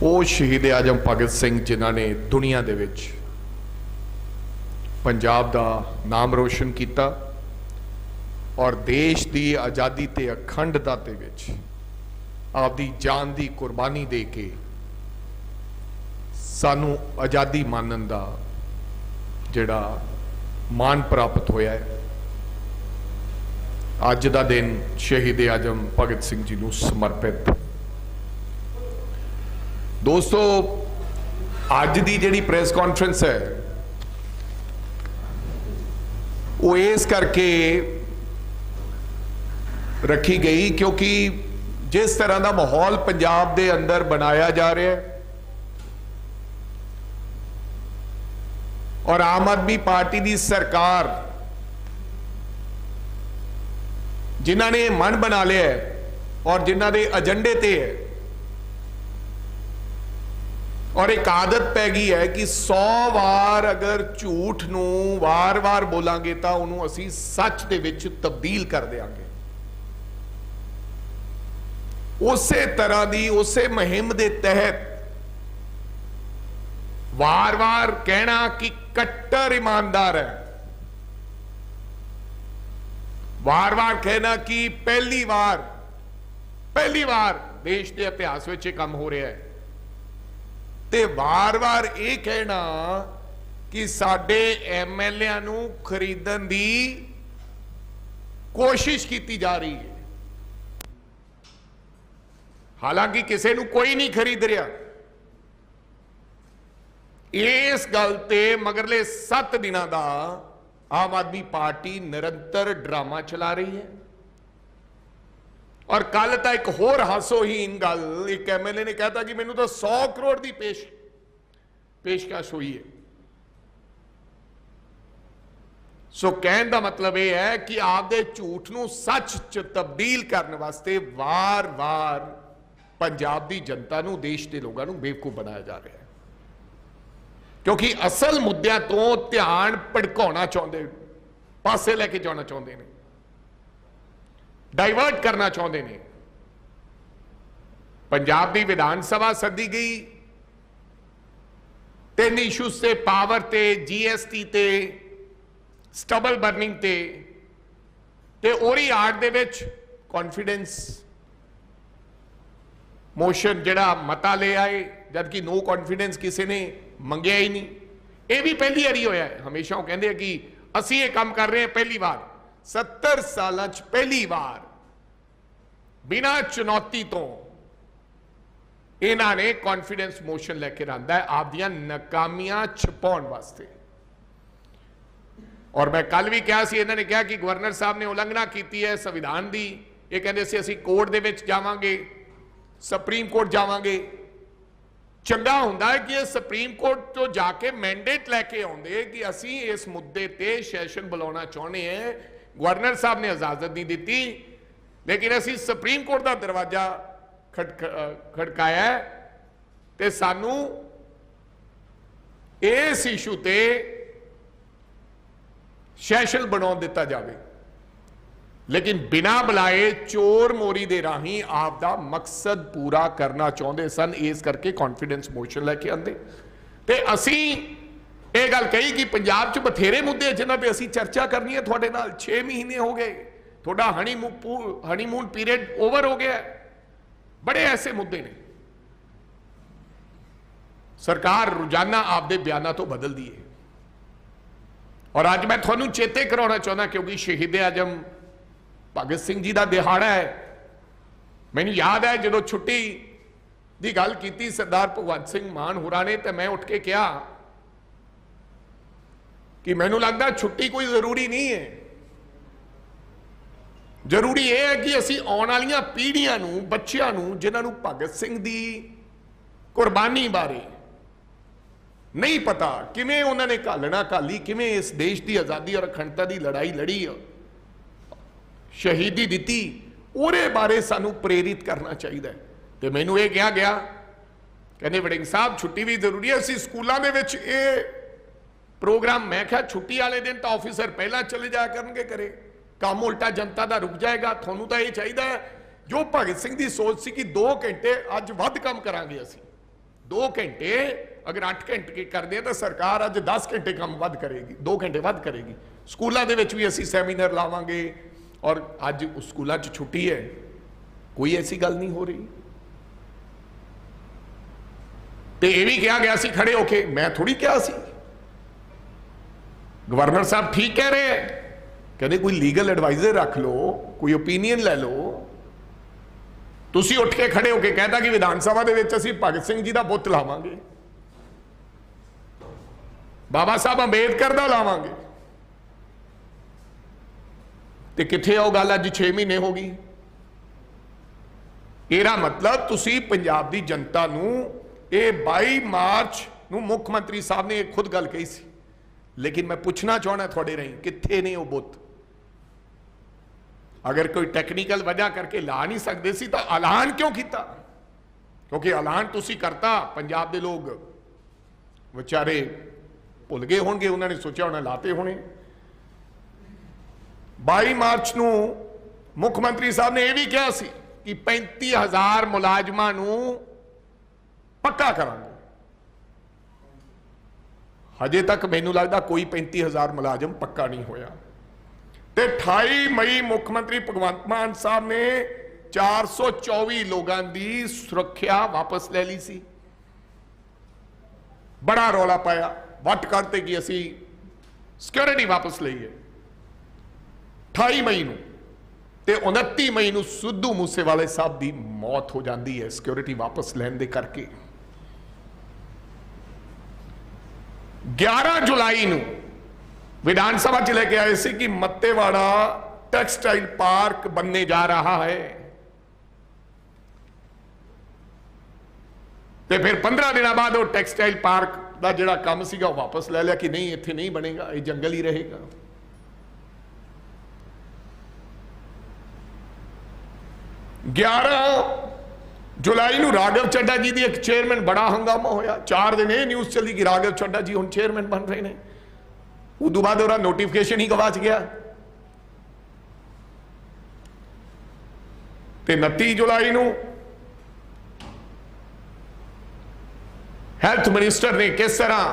ਉਹ ਸ਼ਹੀਦ ਆਜ਼ਮ ਭਗਤ ਸਿੰਘ ਜਿਨ੍ਹਾਂ ਨੇ ਦੁਨੀਆ ਦੇ ਵਿੱਚ ਪੰਜਾਬ ਦਾ ਨਾਮ ਰੋਸ਼ਨ ਕੀਤਾ ਔਰ ਦੇਸ਼ ਦੀ ਆਜ਼ਾਦੀ ਤੇ ਅਖੰਡਤਾ ਦੇ ਵਿੱਚ ਆਪਦੀ ਜਾਨ ਦੀ ਕੁਰਬਾਨੀ ਦੇ ਕੇ ਸਾਨੂੰ ਆਜ਼ਾਦੀ ਮਾਨਣ ਦਾ ਜਿਹੜਾ ਮਾਣ ਪ੍ਰਾਪਤ ਹੋਇਆ ਹੈ। ਅੱਜ ਦਾ ਦਿਨ ਸ਼ਹੀਦ ਆਜ਼ਮ ਭਗਤ ਸਿੰਘ ਜੀ ਨੂੰ ਸਮਰਪਿਤ। ਦੋਸਤੋ, ਅੱਜ ਦੀ ਜਿਹੜੀ ਪ੍ਰੈਸ ਕਾਨਫਰੰਸ ਹੈ ਉਹ ਇਸ ਕਰਕੇ ਰੱਖੀ ਗਈ ਕਿਉਂਕਿ ਜਿਸ ਤਰ੍ਹਾਂ ਦਾ ਮਾਹੌਲ ਪੰਜਾਬ ਦੇ ਅੰਦਰ ਬਣਾਇਆ ਜਾ ਰਿਹਾ ਹੈ और आम आदमी पार्टी की सरकार जिन्हों ने मन बना लिया है और जिन्हों के एजेंडे ते है और एक आदत पै गई है कि 100 बार अगर झूठ नूं वार वार बोलांगे तो उन्होंने असी सच दे विच तब्दील कर देंगे। उसे तरह की उसे मुहिम के तहत वार वार कहना कि कट्टर ईमानदार है, वार वार कहना कि पहली बार देश के इतिहास में काम हो रहा है, ते वार वार ये कहना कि साडे एमएलए नूं खरीदण दी कोशिश की जा रही है। हालांकि किसी नूं कोई नहीं खरीद रहा। इस गल ते मगरले 7 दिनों का आम आदमी पार्टी निरंतर ड्रामा चला रही है और कल तो एक होर हासोहीन गल एक एमएलए ने कहता कि मैनू तो 100 करोड़ की पेशकश हुई है। सो कहने का मतलब यह है कि आपके झूठ नूं सच च तब्दील करने वास्ते वार वार पंजाब की जनता नूं देश के लोगों नूं बेवकूफ बनाया जा रहा है क्योंकि असल मुद्दों तो ध्यान भड़काना चाहते, पासे लेके जाना चाहते हैं, डाइवर्ट करना चाहते हैं। पंजाब की विधान सभा सदी गई 3 इशूज से पावर ते जीएसटी ते स्टबल बर्निंग ते ओरी आड़ दे विच कॉन्फिडेंस मोशन जिहड़ा मता ले आए जबकि नो कॉन्फिडेंस किसी ने मंगया ही नहीं। यह भी पहली बारी होया है। हमेशा वो कहते हैं कि असी ये काम कर रहे हैं पहली बार 70 साल पहली बार बिना चुनौती तो इन्होंने कॉन्फिडेंस मोशन लेकर आंदा है आपदियां नाकामियां छुपाउण वास्ते। और मैं कल भी कहा सी, इन्होंने कहा कि गवर्नर साहब ने उलंघना की है संविधान की। ये कहते सी असी कोर्ट दे विच जावांगे, सुप्रीम कोर्ट जावांगे। चंगा हुंदा है कि ये सुप्रीम कोर्ट तो जाके मैंडेट लैके आउंदे कि असी इस मुद्दे ते सैशन बुलाना चाहते हैं। गवर्नर साहब ने इजाजत नहीं दी लेकिन असी सुप्रीम कोर्ट का दरवाजा खड़काया ते सानू इस इशू ते सैशन बना दिता जाए लेकिन बिना बुलाए चोर मोरी दे राही आपदा मकसद पूरा करना चाहते सन। इस करके कॉन्फिडेंस मोशन लैके आंदे ते असी ये गल कही कि पंजाब च बथेरे मुद्दे जिन्हां पे असी चर्चा करनी है। तुहाडे नाल 6 महीने हो गए, तुहाडा हनीमून पीरियड ओवर हो गया। बड़े ऐसे मुद्दे ने सरकार रोजाना आपदे बयानों तो बदल दी है। और अज मैं तुहानूं चेते कराउणा चाहुंदा क्योंकि शहीद आजम भगत सिंह जी का दिहाड़ा है। मैनू याद है जो छुट्टी की गल की सरदार भगवंत सिंह मान होरां ने तो मैं उठ के कहा कि मैनू लगता छुट्टी कोई जरूरी नहीं है। जरूरी यह है कि असी आने वाली पीढ़ियां नूं, बच्चियां नूं जिन्हां नूं भगत सिंह की कुर्बानी बारे नहीं पता, किवें उन्होंने घालना घाली, किवें इस देश की आज़ादी और अखंडता की लड़ाई लड़ी, शहीदी दी, ਉਹਦੇ बारे सानू प्रेरित करना चाहिए। तो मैनू ये कहा गया, कहते वड़िंग साहब छुट्टी भी जरूरी है। असी स्कूलों के विच ये प्रोग्राम, मैं क्या छुट्टी वाले दिन तो ऑफिसर पहला चले जाया करनगे करे, काम उल्टा जनता का रुक जाएगा। थानू तो ये चाहिए जो भगत सिंह की सोच सी कि 2 घंटे अज वध काम करांगे असी, 2 घंटे अगर 8 घंटे करते हैं तो सरकार अज 10 घंटे काम वध करेगी, 2 घंटे वध करेगी। स्कूलों के भी असी सैमीनार लावांगे और अज स्कूलों च छुट्टी है, कोई ऐसी गल नहीं हो रही। तो यह भी कहा गया सी खड़े होके, मैं थोड़ी कहा सी, गवर्नर साहब ठीक कह रहे हैं, कहते कोई लीगल एडवाइजर रख लो, कोई ओपीनियन ले लो। तुसी उठ के खड़े होके कहता कि विधान सभा दे विच असीं भगत सिंह जी दा बुत लावांगे, बाबा साहब अंबेडकर दा लावांगे, ते किथे आओ गल अज 6 महीने हो गई। एरा मतलब तुसी पंजाब दी जनता नूं ये 22 मार्च नूं मुख मंत्री साहब ने खुद गल कही सी, लेकिन मैं पूछना चाहना थोड़े रही किथे ने वो बुत। अगर कोई टेक्निकल वजह करके ला नहीं सकते सी तो ऐलान क्यों किया? क्योंकि ऐलान तुसी करता पंजाब के लोग बेचारे भुल गए होंगे, उन्होंने सोचा उन्हें लाते होने। 22 मार्च नूं मुख मंत्री साहब ने यह भी कहा सी कि 35,000 मुलाजमां नूं पक्का करांगे। हजे तक मैनू लगता कोई 35,000 मुलाजम पक्का नहीं होया। ते 28 मई मुख्यमंत्री भगवंत मान साहब ने 424 लोगों की सुरक्षा वापस ले ली सी। बड़ा रौला पाया, वट करते कि असी सिक्योरिटी वापस लईए। 28 मई नूं ते 29 मई नूं सिद्धू मूसेवाले साहब की मौत हो जाती है सिक्योरिटी वापस लैन दे करके। 11 जुलाई नूं विधान सभा च लेके आए सी कि मत्तेवाड़ा टेक्सटाइल पार्क बनने जा रहा है, ते फिर 15 दिन बाद वो टेक्सटाइल पार्क का जिहड़ा काम सीगा वापस ले लिया कि नहीं इत्थे नहीं बनेगा, ये जंगल ही रहेगा। जुलाई नूं राघव चड्डा जी दी एक चेयरमैन बड़ा हंगामा होया। 4 दिन ये न्यूज़ चली कि राघव चड्डा जी हुण चेयरमैन बन रहे हैं। उदों बाद उहदा नोटिफिकेशन ही गवाच गया। ते 29 जुलाई नूं हेल्थ मिनिस्टर ने किस तरह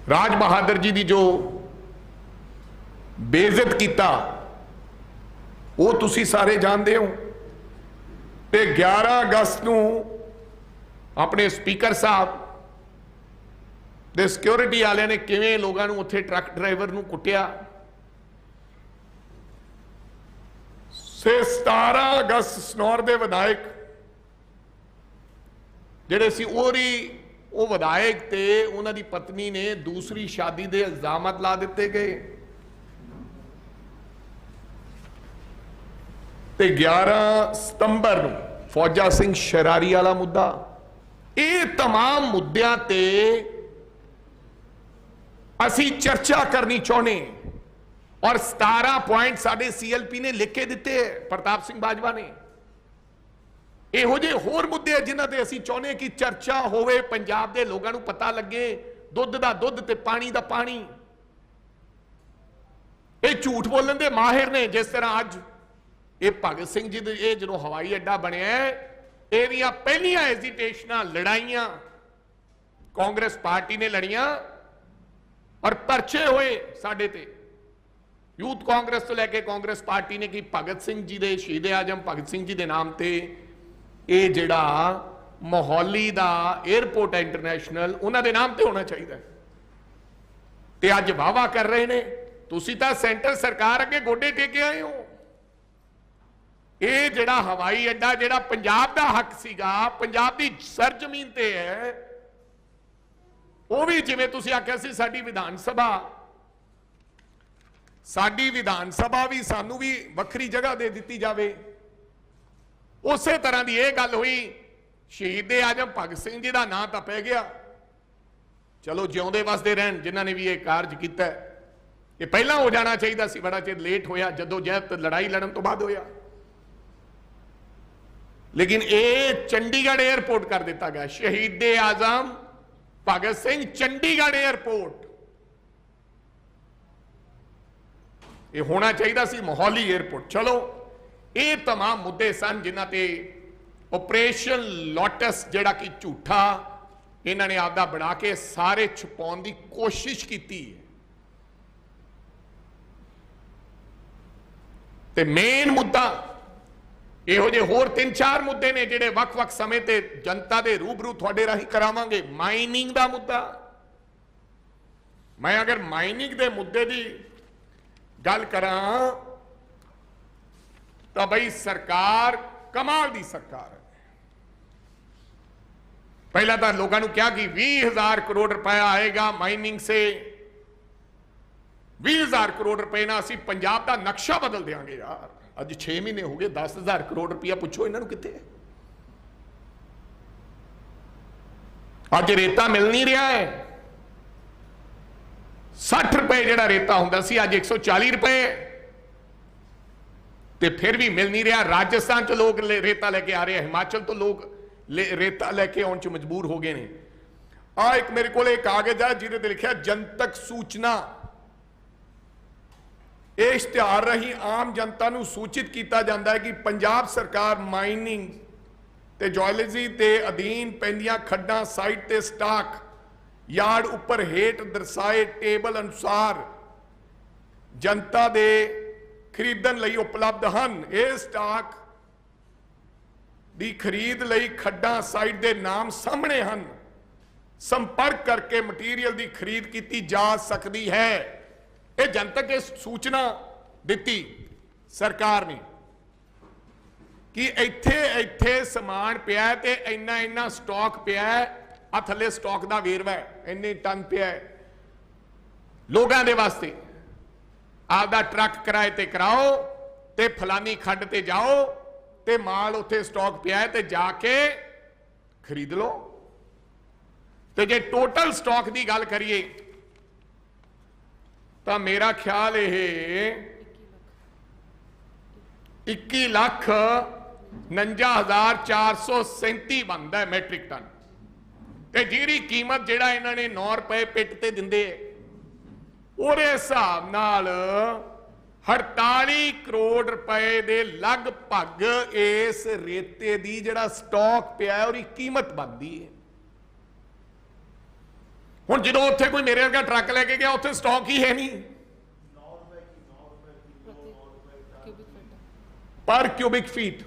राज बहादुर जी की जो बेइज्जत किया वो तुसी सारे जानते हो। ते 11 अगस्त नूं अपने स्पीकर साहब दे सिक्योरिटी वाले ने किवें लोगों नूं उत्थे ट्रक ड्राइवर नूं कुटिया। 17 अगस्त सनौर दे विधायक जिहड़े सी वो विधायक ते उन्हां दी पत्नी ने दूसरी शादी दे इल्जाम ला दिते गए। ते 11 सितंबर नूं फौजा सिंह शरारी वाला मुद्दा। ये तमाम मुद्दों ते असी चर्चा करनी चाहते और 17 पॉइंट साडे CLP ने लिख के दिते प्रताप सिंह बाजवा ने। इहो जे होर मुद्दे जिन्हां ते असी चाहते कि चर्चा होवे, पंजाब दे लोगों नूं पता लगे दुध दा दुध ते पानी दा पानी। ये झूठ बोलण दे माहिर ने। जिस तरह अज ये भगत सिंह जी ये जो हवाई अड्डा बनया ये पहलियां एजिटेशन लड़ाइयां कांग्रेस पार्टी ने लड़ियां और परचे हुए साडे ते। यूथ कांग्रेस तो लैके कांग्रेस पार्टी ने कि भगत सिंह जी दे शहीद आजम भगत सिंह जी दे नाम ते ये जिहड़ा मोहाली दा एयरपोर्ट है इंटरनेशनल उन्हां दे नाम ते होना चाहिए। ते अज वाहवा कर रहे ने। तुसीं तां सेंटर सरकार अगे गोडे टेके आए हो। ये जिहड़ा हवाई अड्डा जिहड़ा पंजाब दा हक सीगा, पंजाब दी सरजमीन ते है, वो भी जिवें तुसीं आख्या सी साडी विधान सभा भी सानू भी वक्री जगह दे दी जाए। उस तरह की यह गल हुई। शहीद आजम भगत सिंह जी का नाम तो पै गया, चलो जिउंदे वसदे रहन जिन्हां ने भी यह कार्य किया। ये पहला हो जाना चाहिए सी, बड़ा चिर लेट होया, जदोजहद लड़ाई लड़न तो बाद होया। लेकिन ये चंडीगढ़ एयरपोर्ट कर दिता गया। शहीद आजम भगत सिंह चंडीगढ़ एयरपोर्ट ये होना चाहिए सी मोहाली एयरपोर्ट। चलो ये तमाम मुद्दे सन जिन्हां ते ऑपरेशन लोटस जिहड़ा कि झूठा इन्हां ने आपदा बना के सारे छुपाउण दी कोशिश कीती है। ते मेन मुद्दा इहो जे होर 3-4 मुद्दे ने जिहड़े वक्-वक् समय ते जनता दे रूबरू तुहाडे राही करावांगे। माइनिंग दा मुद्दा, मैं अगर माइनिंग दे मुद्दे दी गल करां तो बई सरकार कमाल दी सरकार है। पहला तो लोगों को क्या कि 20,000 करोड़ रुपया आएगा माइनिंग से, 20,000 करोड़ रुपए ना असी पंजाब का नक्शा बदल देंगे। यार अज 6 महीने हो गए, 10,000 करोड़ रुपया पुछो इन्हों कितने। अज रेता मिल नहीं रहा है, 60 रुपए जो रेता होंदा सी अज 140 रुपए, ते फिर भी मिल नहीं रहा। राजस्थान च लोग रेता लेके आ रहे हैं, हिमाचल तो लोग रेता लेके आने च मजबूर हो गए हैं। आ एक मेरे को कागज है जिहदे ते लिखा जनतक सूचना, यह इश्तिहार राही आम जनता नूं सूचित किया जाता है कि पंजाब सरकार माइनिंग ते जियोलॉजी के अधीन पैंदियां खड्डां साइट ते स्टाक यार्ड उपर हेठ दर्शाए टेबल अनुसार जनता दे खरीदण लई उपलब्ध हन। यह स्टाक दी खरीद लई खड्डां साइट दे नाम सामने हन। संपर्क करके मटीरियल दी खरीद की जा सकती है। यह जनतक सूचना दी सरकार ने कि इत्थे इत्थे समान पिया ते इन्ना इन्ना स्टॉक पिया, आ थले स्टॉक का वेरवा इन्ने टन पिया। लोगों के वास्ते आपदा ट्रक किराए ते कराओ ते फलानी खड्ड ते जाओ ते माल उत्थे स्टॉक पिया ते जाके खरीद लो। ते जे टोटल स्टॉक की गल करिए तो मेरा ख्याल यह 21,49,437 बनता है मैट्रिक टन। ते जिहड़ी कीमत जिहड़ा इन्होंने 9 रुपए पिट ते दिंदे उहदे हिसाब नाल 48 करोड़ रुपए दे लगभग इस रेते दी जिहड़ा स्टॉक पिया उहदी कीमत बनती है। हुण जो उत्थे कोई मेरे वर्गा ट्रक लेके गया उत्थे स्टॉक ही है नहीं, पर क्यूबिक फीट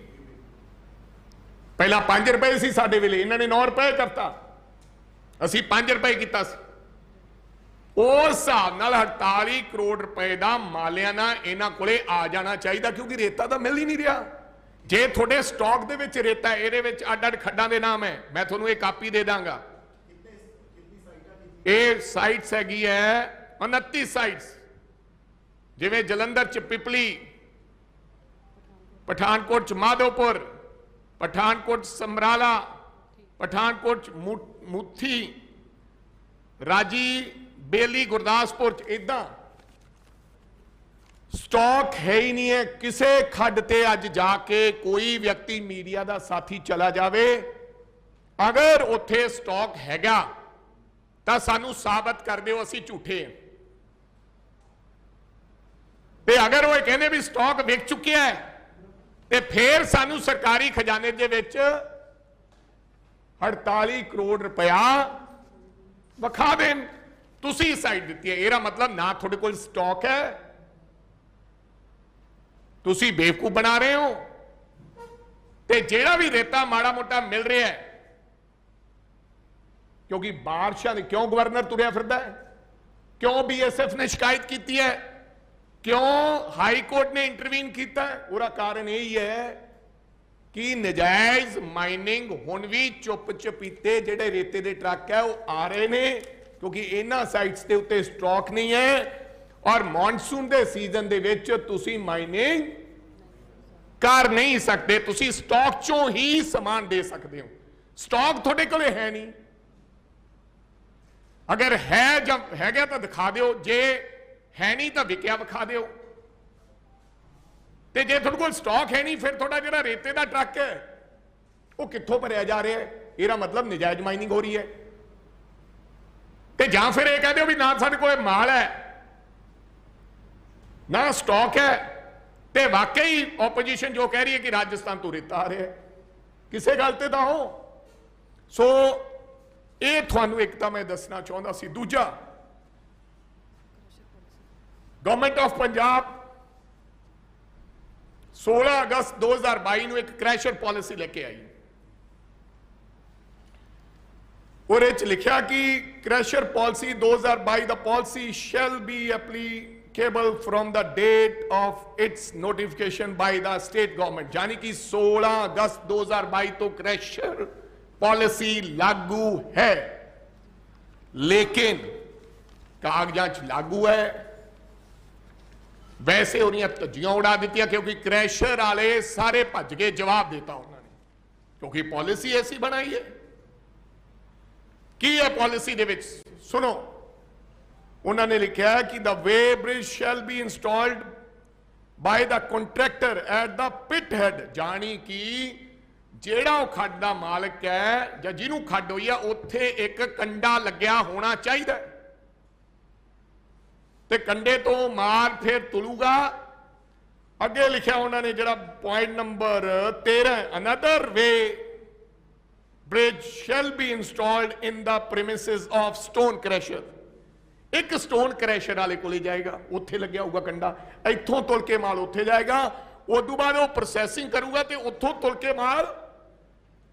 पहला 5 रुपए सी साडे वेले, इन्होंने 9 रुपए करता, असी 5 रुपए किया। उस हिसाब नाल 48 करोड़ रुपए का मालियाना इन्हां कोले आ जाना चाहिए, क्योंकि रेता तो मिल ही नहीं रहा। जे थोड़े स्टॉक दे विच रेता है, इहदे विच अड्ड-अड्ड खड्डां दे नाम है, मैं तुहानूं ये कापी दे दांगा। ये साइट्स हैगी है 29 साइट्स, जिवें जलंधर च पिपली, पठानकोट च माधोपुर, पठानकोट समराला, पठानकोट मुथी, राजी, बेली, गुरदासपुर इदा स्टॉक है ही नहीं है। किसे खड्ड ते अज जाके कोई व्यक्ति मीडिया का साथी चला जाए, अगर उत्थे स्टॉक हैगा तो सानू साबित कर दो असी झूठे हैं। ते अगर वो कहने भी स्टॉक विक चुके है तो फिर सानू सरकारी खजाने दे विच 48 करोड़ रुपया विखा देन। तुसी साइड दी है, एरा मतलब ना थोड़े कोल स्टॉक है, तुसी बेवकूफ बना रहे हो। ते जेड़ा भी रेता माड़ा मोटा मिल रहा है, क्योंकि बारिशां क्यों गवर्नर तुरया फिरदा है, क्यों BSF ने शिकायत की है, क्यों हाई कोर्ट ने इंटरवीन किया है, उसका कारण यही है कि नजायज माइनिंग हुण भी चुप चपीते जेडे रेते दे ट्रक है वो आ रहे हैं, क्योंकि इन्हां साइट्स के उत्ते स्टॉक नहीं है और मॉनसून के सीजन दे विच तुसी माइनिंग कर नहीं सकते। तुसी स्टॉक चों ही समान दे सकते हो, स्टॉक थोड़े कोले है नहीं। अगर है जब है गया तो दिखा दो, जे है नहीं तो विकिया विखा दो। ते जे थोड़े कोल स्टॉक है नहीं, फिर थोड़ा जिहड़ा रेते का ट्रक है वो कित्थों भरिया जा रहा है, इसका मतलब नजायज माइनिंग हो रही है। ते जां फिर ये कह दो भी ना साडे कोल माल है ना स्टॉक है, ते वाकई ओपोजिशन जो कह रही है कि राजस्थान तो रेता आ रहा है, किसी गल ते तां हो। सो ये तुहानू एक तां मैं दसना चाहता सी। दूजा, गवर्नमेंट ऑफ पंजाब 16 अगस्त 2022 ਨੂੰ एक क्रैशर पॉलिसी लेके आई। और लिखा कि crusher policy 2022 the policy shall be applicable from the date of its notification by the state government. यानी कि 16 अगस्त 2022 तो क्रैशर पॉलिसी लागू है, लेकिन कागजात लागू है, वैसे उन्हें धज्जियां उड़ा दी, क्योंकि क्रैशर वाले सारे भज के जवाब देता उन्होंने, क्योंकि पॉलिसी ऐसी बनाई है। की है पॉलिसी दे विच? सुनो, उन्होंने लिखा है कि the weighbridge shall be installed by the contractor at the pit head. जानी कि जेड़ा खड्ड दा मालिक है या जिन्हों खड्ड हुई है उत्थे एक कंडा लग्या होना चाहिए, ते कंडे तो मार फिर तुलूगा। अगे लिखा उन्होंने जरा point number 13, another way bridge shall be installed in the premises of stone crasher. एक स्टोन क्रैशर वाले को जाएगा, उत्थे लग्या होगा कंडा, इथों तुल के माल उत्थे जाएगा, उदों बाद वो प्रोसैसिंग करूगा तो उथों तुल के माल,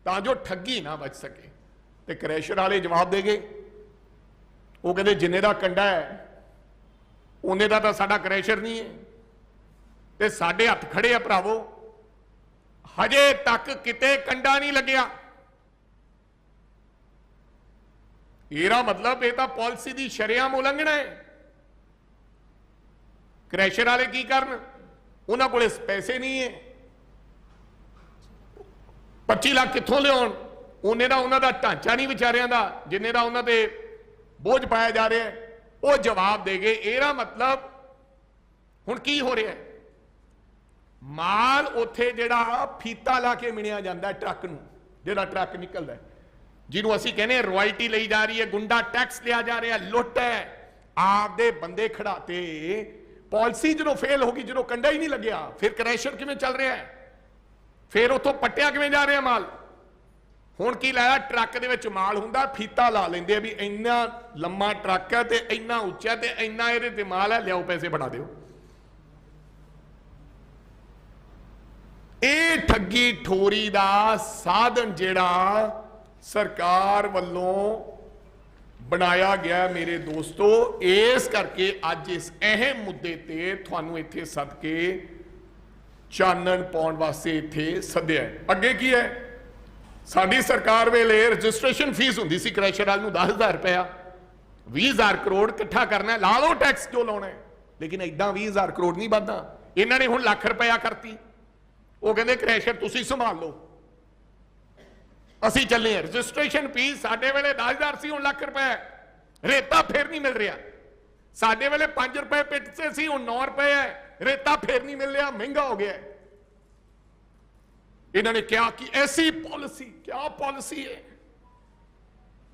तां जो ठगी ना बच सके। तो क्रैशर वाले जवाब देंगे, वो कहते जिन्ने दा कंडा है उन्ने दा तां साडा क्रैशर नहीं है, ते साडे हथ खड़े आ भरावो, हजे तक किते कंडा नहीं लग्या। एरा मतलब ये तो पॉलिसी की शरेआम उलंघना है। क्रैशर वाले की करन, उन्होंने कोले पैसे नहीं है, 25 लाख कित्थों लियाउण, उन्हें दा उन्हां दा ढांचा नहीं विचारियां दा, जिन्ने दा उन्हां ते बोझ पाया जा रहा है, वो जवाब देगे। एरा मतलब हुण की हो रहा है, माल उत्थे जिहड़ा फीता ला के मिणिया जांदा है ट्रक नूं, जिहड़ा ट्रक निकलदा है, जिन्हों असीं कहने रॉयल्टी ली जा रही है, गुंडा टैक्स लिया जा रहा है, लुट है, आपदे बंदे खड़ाते। पॉलिसी जो फेल होगी, जो कंडा ही नहीं लग्या, फिर क्रैशर किवें चल रहा है, फिर उतों पट्टिया किवें जा रहा माल। हुण की लाया, ट्रक दे विच माल हुंदा, फीता ला लेंदे भी इन्ना लम्मा ट्रक है ते इन्ना उच्चा ते इन्ना इहदे ते माल है, लियाओ पैसे बढ़ा दिओ। ये ठगी ठोरी दा साधन जिहड़ा सरकार वालों बनाया गया मेरे दोस्तों, इस करके अज इस अहम मुद्दे ते तुहानू इत्थे सद के चानन पाउण वास्ते इत्थे सद्दिया है। अगे की है, साडी सरकार वेले रजिस्ट्रेशन फीस हुंदी सी क्रैशर वाल नूं 10,000 रुपया, 20,000 करोड़ इकट्ठा करना है, ला लो टैक्स जो लाउणा है, लेकिन इदां 20,000 करोड़ नहीं बनदा। इन्हां ने हुण लाख रुपया करती, वो कहंदे क्रैशर तुसीं संभाल लो, असी चले हैं। रजिस्ट्रेशन फीस साडे वेले 10,000 सी, हुण लाख रुपए, रेता फिर नहीं मिल रहा। साडे वेले 5 रुपए पिट से सी, हुण 9 रुपए है, रेता फिर नहीं मिल रहा, महंगा हो गया है। इन्होंने क्या कि ऐसी पॉलिसी, क्या पॉलिसी है,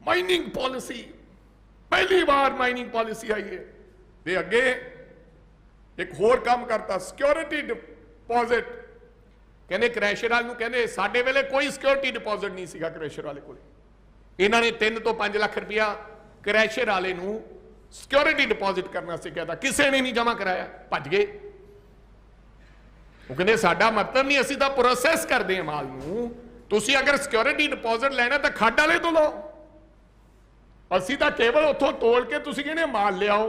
माइनिंग पॉलिसी, पहली बार माइनिंग पॉलिसी आई है। ते अगे एक होर काम करता, सिक्योरिटी डिपॉजिट, कहने क्रैशर वाले कहने साडे वेले कोई सिक्योरिटी डिपॉजिट नहीं सीगा क्रैशर वाले कोल। इन्होंने 3 तो 5 लाख रुपया क्रैशर वाले नूं सिक्योरिटी डिपॉजिट करने से कहता, किसी ने नहीं जमा कराया, भज गए। वो कहते साडा मतलब नहीं, असीं तां प्रोसैस करते हैं माल नूं, तुसीं अगर सिक्योरिटी डिपॉजिट लेना तो खड्ड वाले तो लो, असीं तां केवल उत्थों तोल के तुसीं कहने माल लियाओ,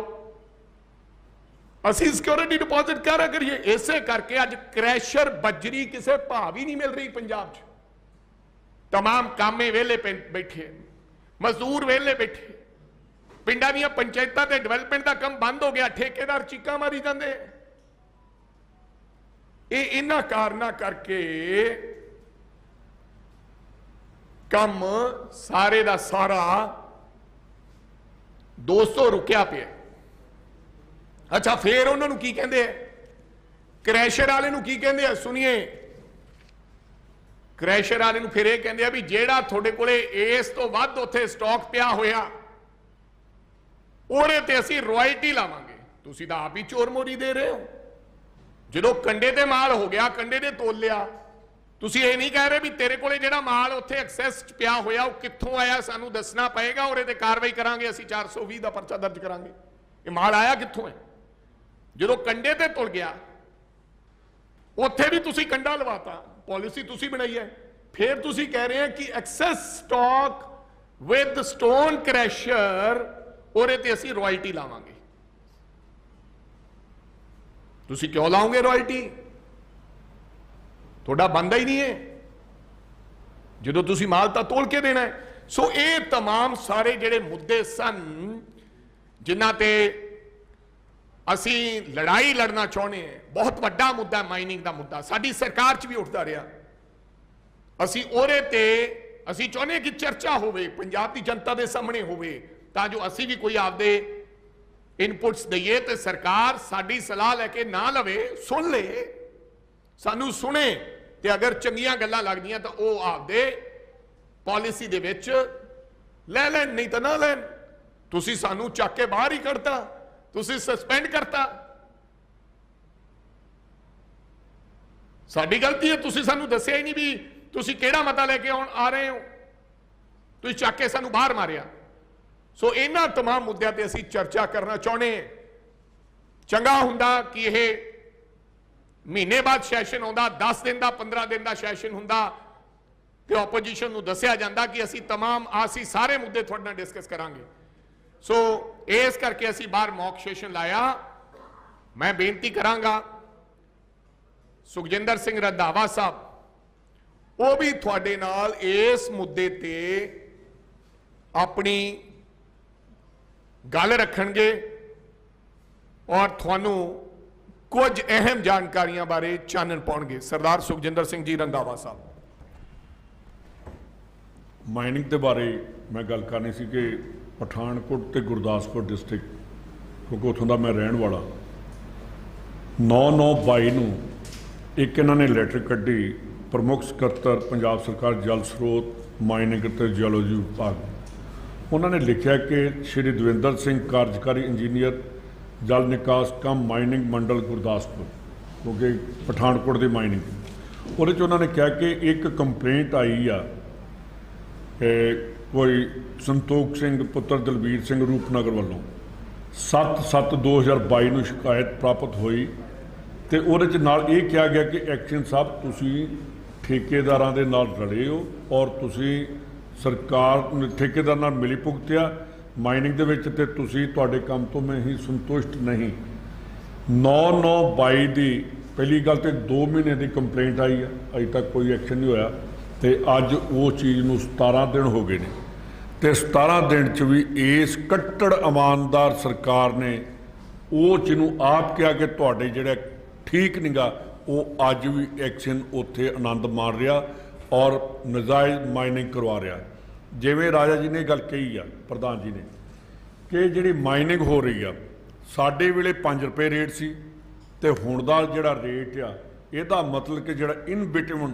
असीं सिक्योरिटी डिपॉजिट क्या करिए। इसे करके अज क्रैशर बजरी किसी भाव ही नहीं मिल रही पंजाब च, तमाम कामे वेले बैठे, मजदूर वेले बैठे, पिंडां दीयां पंचायतां ते डिवेलपमेंट का काम बंद हो गया, ठेकेदार चीकां मारी जांदे। ये इन्हां कारणां करके काम सारे दा सारा दोस्तों रुकिया पिया। अच्छा, फिर उन्होंने की कहते हैं, क्रैशर वाले नूं की कहते हैं, सुनिए। क्रैशर वाले नूं फिर यह कहते हैं भी जेड़ा थोड़े कोले इस तो वध उत्थे स्टॉक पिया होया, ਉਹਦੇ ਤੇ ਅਸੀਂ रॉयल्टी लावांगे। ਤੁਸੀਂ ਤਾਂ ਆਪ ਹੀ चोर मोरी दे रहे हो। जो कंडे ते माल हो गया, कंडे ने तोल लिया, ਤੁਸੀਂ ਇਹ ਨਹੀਂ ਕਹਿ ਰਹੇ ਵੀ ਤੇਰੇ ਕੋਲੇ ਜਿਹੜਾ ਮਾਲ ਉੱਥੇ ਐਕਸੈਸ 'ਚ ਪਿਆ ਹੋਇਆ ਉਹ ਕਿੱਥੋਂ ਆਇਆ, ਸਾਨੂੰ ਦੱਸਣਾ ਪਏਗਾ ਔਰ ਇਹਦੇ ਕਾਰਵਾਈ ਕਰਾਂਗੇ, ਅਸੀਂ 420 ਦਾ ਪਰਚਾ ਦਰਜ ਕਰਾਂਗੇ। ਇਹ ਮਾਲ ਆਇਆ ਕਿੱਥੋਂ ਹੈ? ਜਦੋਂ ਕੰਡੇ ਤੇ ਤੁਲ ਗਿਆ ਉੱਥੇ ਵੀ ਤੁਸੀਂ ਕੰਡਾ ਲਵਾਤਾ, ਪਾਲਿਸੀ ਤੁਸੀਂ ਬਣਾਈ ਹੈ। ਫਿਰ ਤੁਸੀਂ ਕਹਿ ਰਹੇ ਹੋ ਕਿ excess stock with stone crusher ਉਹਦੇ ਤੇ ਅਸੀਂ ਰਾਇਲਟੀ ਲਾਵਾਂਗੇ। ਤੁਸੀਂ ਕਿਉਂ ਲਾਓਗੇ ਰਾਇਲਟੀ? ਤੁਹਾਡਾ ਬਣਦਾ ਹੀ ਨਹੀਂ ਹੈ ਜਦੋਂ ਤੁਸੀਂ ਮਾਲ ਤਾਂ ਤੋਲ ਕੇ ਦੇਣਾ ਹੈ। ਸੋ ਇਹ तमाम ਸਾਰੇ ਜਿਹੜੇ ਮੁੱਦੇ ਸਨ ਜਿਨ੍ਹਾਂ ਤੇ ਅਸੀਂ ਲੜਾਈ ਲੜਨਾ ਚਾਹੁੰਦੇ ਹਾਂ, ਬਹੁਤ ਵੱਡਾ ਮੁੱਦਾ ਮਾਈਨਿੰਗ ਦਾ ਮੁੱਦਾ ਸਾਡੀ ਸਰਕਾਰ 'ਚ ਵੀ ਉੱਠਦਾ ਰਿਹਾ। ਅਸੀਂ ਉਹਦੇ ਤੇ ਅਸੀਂ ਚਾਹੁੰਦੇ ਹਾਂ ਕਿ ਚਰਚਾ ਹੋਵੇ, ਪੰਜਾਬ ਦੀ ਜਨਤਾ ਦੇ ਸਾਹਮਣੇ ਹੋਵੇ, ਤਾਂ ਜੋ ਅਸੀਂ ਵੀ ਕੋਈ ਆਪਦੇ ਇਨਪੁਟਸ ਦਈਏ ਤੇ ਸਰਕਾਰ ਸਾਡੀ ਸਲਾਹ ਲੈ ਕੇ ਨਾ ਲਵੇ, ਸੁਣ ਲੇ, ਸਾਨੂੰ ਸੁਣੇ ਤੇ ਅਗਰ ਚੰਗੀਆਂ ਗੱਲਾਂ ਲੱਗਦੀਆਂ ਤਾਂ ਉਹ ਆਪਦੇ ਪਾਲਿਸੀ ਦੇ ਵਿੱਚ ਲੈ ਲੈਣ, ਨਹੀਂ ਤਾਂ ਨਾ ਲੈਣ। ਤੁਸੀਂ ਸਾਨੂੰ ਚੱਕ ਕੇ ਬਾਹਰ ਹੀ ਕੱਢਤਾ, ਤੁਸੀਂ ਸਸਪੈਂਡ ਕਰਤਾ, ਸਾਡੀ ਗਲਤੀ ਹੈ। ਤੁਸੀਂ ਸਾਨੂੰ ਦੱਸਿਆ ਹੀ ਨਹੀਂ ਵੀ ਤੁਸੀਂ ਕਿਹੜਾ ਮਤਾ ਲੈ ਕੇ ਆ ਰਹੇ ਹੋ, ਤੁਸੀਂ ਚੱਕ ਕੇ ਸਾਨੂੰ ਬਾਹਰ ਮਾਰਿਆ। ਸੋ ਇਹਨਾਂ तमाम ਮੁੱਦਿਆਂ ਤੇ ਅਸੀਂ ਚਰਚਾ ਕਰਨਾ ਚਾਹੁੰਦੇ ਹਾਂ। ਚੰਗਾ ਹੁੰਦਾ ਕਿ ਇਹ ਮਹੀਨੇ ਬਾਅਦ ਸੈਸ਼ਨ ਆਉਂਦਾ, 10 ਦਿਨ ਦਾ 15 ਦਿਨ ਦਾ ਸੈਸ਼ਨ ਹੁੰਦਾ ਤੇ ਆਪੋਜੀਸ਼ਨ ਨੂੰ ਦੱਸਿਆ ਜਾਂਦਾ ਕਿ ਅਸੀਂ ਅਸੀਂ ਸਾਰੇ ਮੁੱਦੇ ਤੁਹਾਡੇ ਨਾਲ ਡਿਸਕਸ ਕਰਾਂਗੇ। ਸੋ ਇਸ ਕਰਕੇ ਅਸੀਂ ਬਾਹਰ ਮੌਕ ਸੈਸ਼ਨ ਲਾਇਆ। ਮੈਂ ਬੇਨਤੀ ਕਰਾਂਗਾ ਸੁਖਜਿੰਦਰ ਸਿੰਘ ਰੰਧਾਵਾ ਸਾਹਿਬ ਉਹ ਵੀ ਤੁਹਾਡੇ ਨਾਲ ਇਸ ਮੁੱਦੇ ਤੇ ਆਪਣੀ ਗੱਲ ਰੱਖਣਗੇ ਔਰ ਤੁਹਾਨੂੰ ਕੁਝ ਅਹਿਮ ਜਾਣਕਾਰੀਆਂ ਬਾਰੇ ਚਾਨਣ ਪਾਉਣਗੇ। ਸਰਦਾਰ ਸੁਖਜਿੰਦਰ ਸਿੰਘ ਜੀ ਰੰਧਾਵਾ ਸਾਹਿਬ। ਮਾਈਨਿੰਗ ਦੇ ਬਾਰੇ ਮੈਂ ਗੱਲ ਕਰਨੀ ਸੀ ਕਿ ਪਠਾਨਕੋਟ ਤੇ ਗੁਰਦਾਸਪੁਰ ਡਿਸਟ੍ਰਿਕਟ, ਕਿਉਂਕਿ ਉੱਥੋਂ ਦਾ ਮੈਂ ਰਹਿਣ ਵਾਲਾ, 9/9/22 ਨੂੰ ਇੱਕ ਇਹਨਾਂ ਨੇ ਲੈਟਰ ਕੱਢੀ, ਪ੍ਰਮੁੱਖ ਸਕੱਤਰ ਪੰਜਾਬ ਸਰਕਾਰ ਜਲ ਸਰੋਤ ਮਾਈਨਿੰਗ ਤੇ ਜਿਓਲੋਜੀ ਵਿਭਾਗ, ਉਹਨਾਂ ਨੇ ਲਿਖਿਆ ਕਿ ਸ਼੍ਰੀ ਦਵਿੰਦਰ ਸਿੰਘ ਕਾਰਜਕਾਰੀ ਇੰਜੀਨੀਅਰ ਜਲ ਨਿਕਾਸ ਕਮ ਮਾਈਨਿੰਗ ਮੰਡਲ ਗੁਰਦਾਸਪੁਰ, ਕਿਉਂਕਿ ਪਠਾਨਕੋਟ ਦੀ ਮਾਈਨਿੰਗ, ਉਹਦੇ 'ਚ ਉਹਨਾਂ ਨੇ ਕਿਹਾ ਕਿ ਇੱਕ ਕੰਪਲੇਂਟ ਆਈ ਆ ਕੋਈ ਸੰਤੋਖ ਸਿੰਘ ਪੁੱਤਰ ਦਲਬੀਰ ਸਿੰਘ ਰੂਪਨਗਰ ਵੱਲੋਂ 7/7/2022 ਨੂੰ ਸ਼ਿਕਾਇਤ ਪ੍ਰਾਪਤ ਹੋਈ ਤੇ ਉਹਦੇ 'ਚ ਨਾਲ ਇਹ ਕਿਹਾ ਗਿਆ ਕਿ ਐਕਸ਼ਨ ਸਾਹਿਬ ਤੁਸੀਂ ਠੇਕੇਦਾਰਾਂ ਦੇ ਨਾਲ ਰਲੇ ਹੋ ਔਰ ਤੁਸੀਂ ਸਰਕਾਰ ਠੇਕੇਦਾਰ ਨਾਲ ਮਿਲੀ ਭੁਗਤਿਆ ਮਾਈਨਿੰਗ ਦੇ ਵਿੱਚ ਤੇ ਤੁਸੀਂ ਤੁਹਾਡੇ ਕੰਮ ਤੋਂ ਮੈਂ ਹੀ ਸੰਤੁਸ਼ਟ ਨਹੀਂ। 9/9/22 ਦੀ ਪਹਿਲੀ ਗੱਲ ਤੇ 2 ਮਹੀਨੇ ਦੀ ਕੰਪਲੇਂਟ ਆਈ ਆ, ਅਜੇ ਤੱਕ ਕੋਈ ਐਕਸ਼ਨ ਨਹੀਂ ਹੋਇਆ ਤੇ ਅੱਜ ਉਹ ਚੀਜ਼ ਨੂੰ 17 ਦਿਨ ਹੋ ਗਏ ਨੇ ਤੇ 17 ਦਿਨ 'ਚ ਵੀ ਇਸ ਕੱਟੜ ਇਮਾਨਦਾਰ ਸਰਕਾਰ ਨੇ ਉਹ ਜਿਹਨੂੰ ਆਪ ਕਿਹਾ ਕਿ ਤੁਹਾਡੇ ਜਿਹੜਾ ਠੀਕ ਨਹੀਂਗਾ, ਉਹ ਅੱਜ ਵੀ ਐਕਸ਼ਨ ਉੱਥੇ ਆਨੰਦ ਮਾਣ ਰਿਹਾ ਔਰ ਨਜਾਇਜ਼ ਮਾਈਨਿੰਗ ਕਰਵਾ ਰਿਹਾ। ਜਿਵੇਂ ਰਾਜਾ ਜੀ ਨੇ ਗੱਲ ਕਹੀ ਆ, ਪ੍ਰਧਾਨ ਜੀ ਨੇ, ਕਿ ਜਿਹੜੀ ਮਾਈਨਿੰਗ ਹੋ ਰਹੀ ਆ, ਸਾਡੇ ਵੇਲੇ 5 ਰੁਪਏ ਰੇਟ ਸੀ ਤੇ ਹੁਣ ਦਾ ਜਿਹੜਾ ਰੇਟ ਆ, ਇਹਦਾ ਮਤਲਬ ਕਿ ਜਿਹੜਾ ਇਨ ਬਿਟਵੀਨ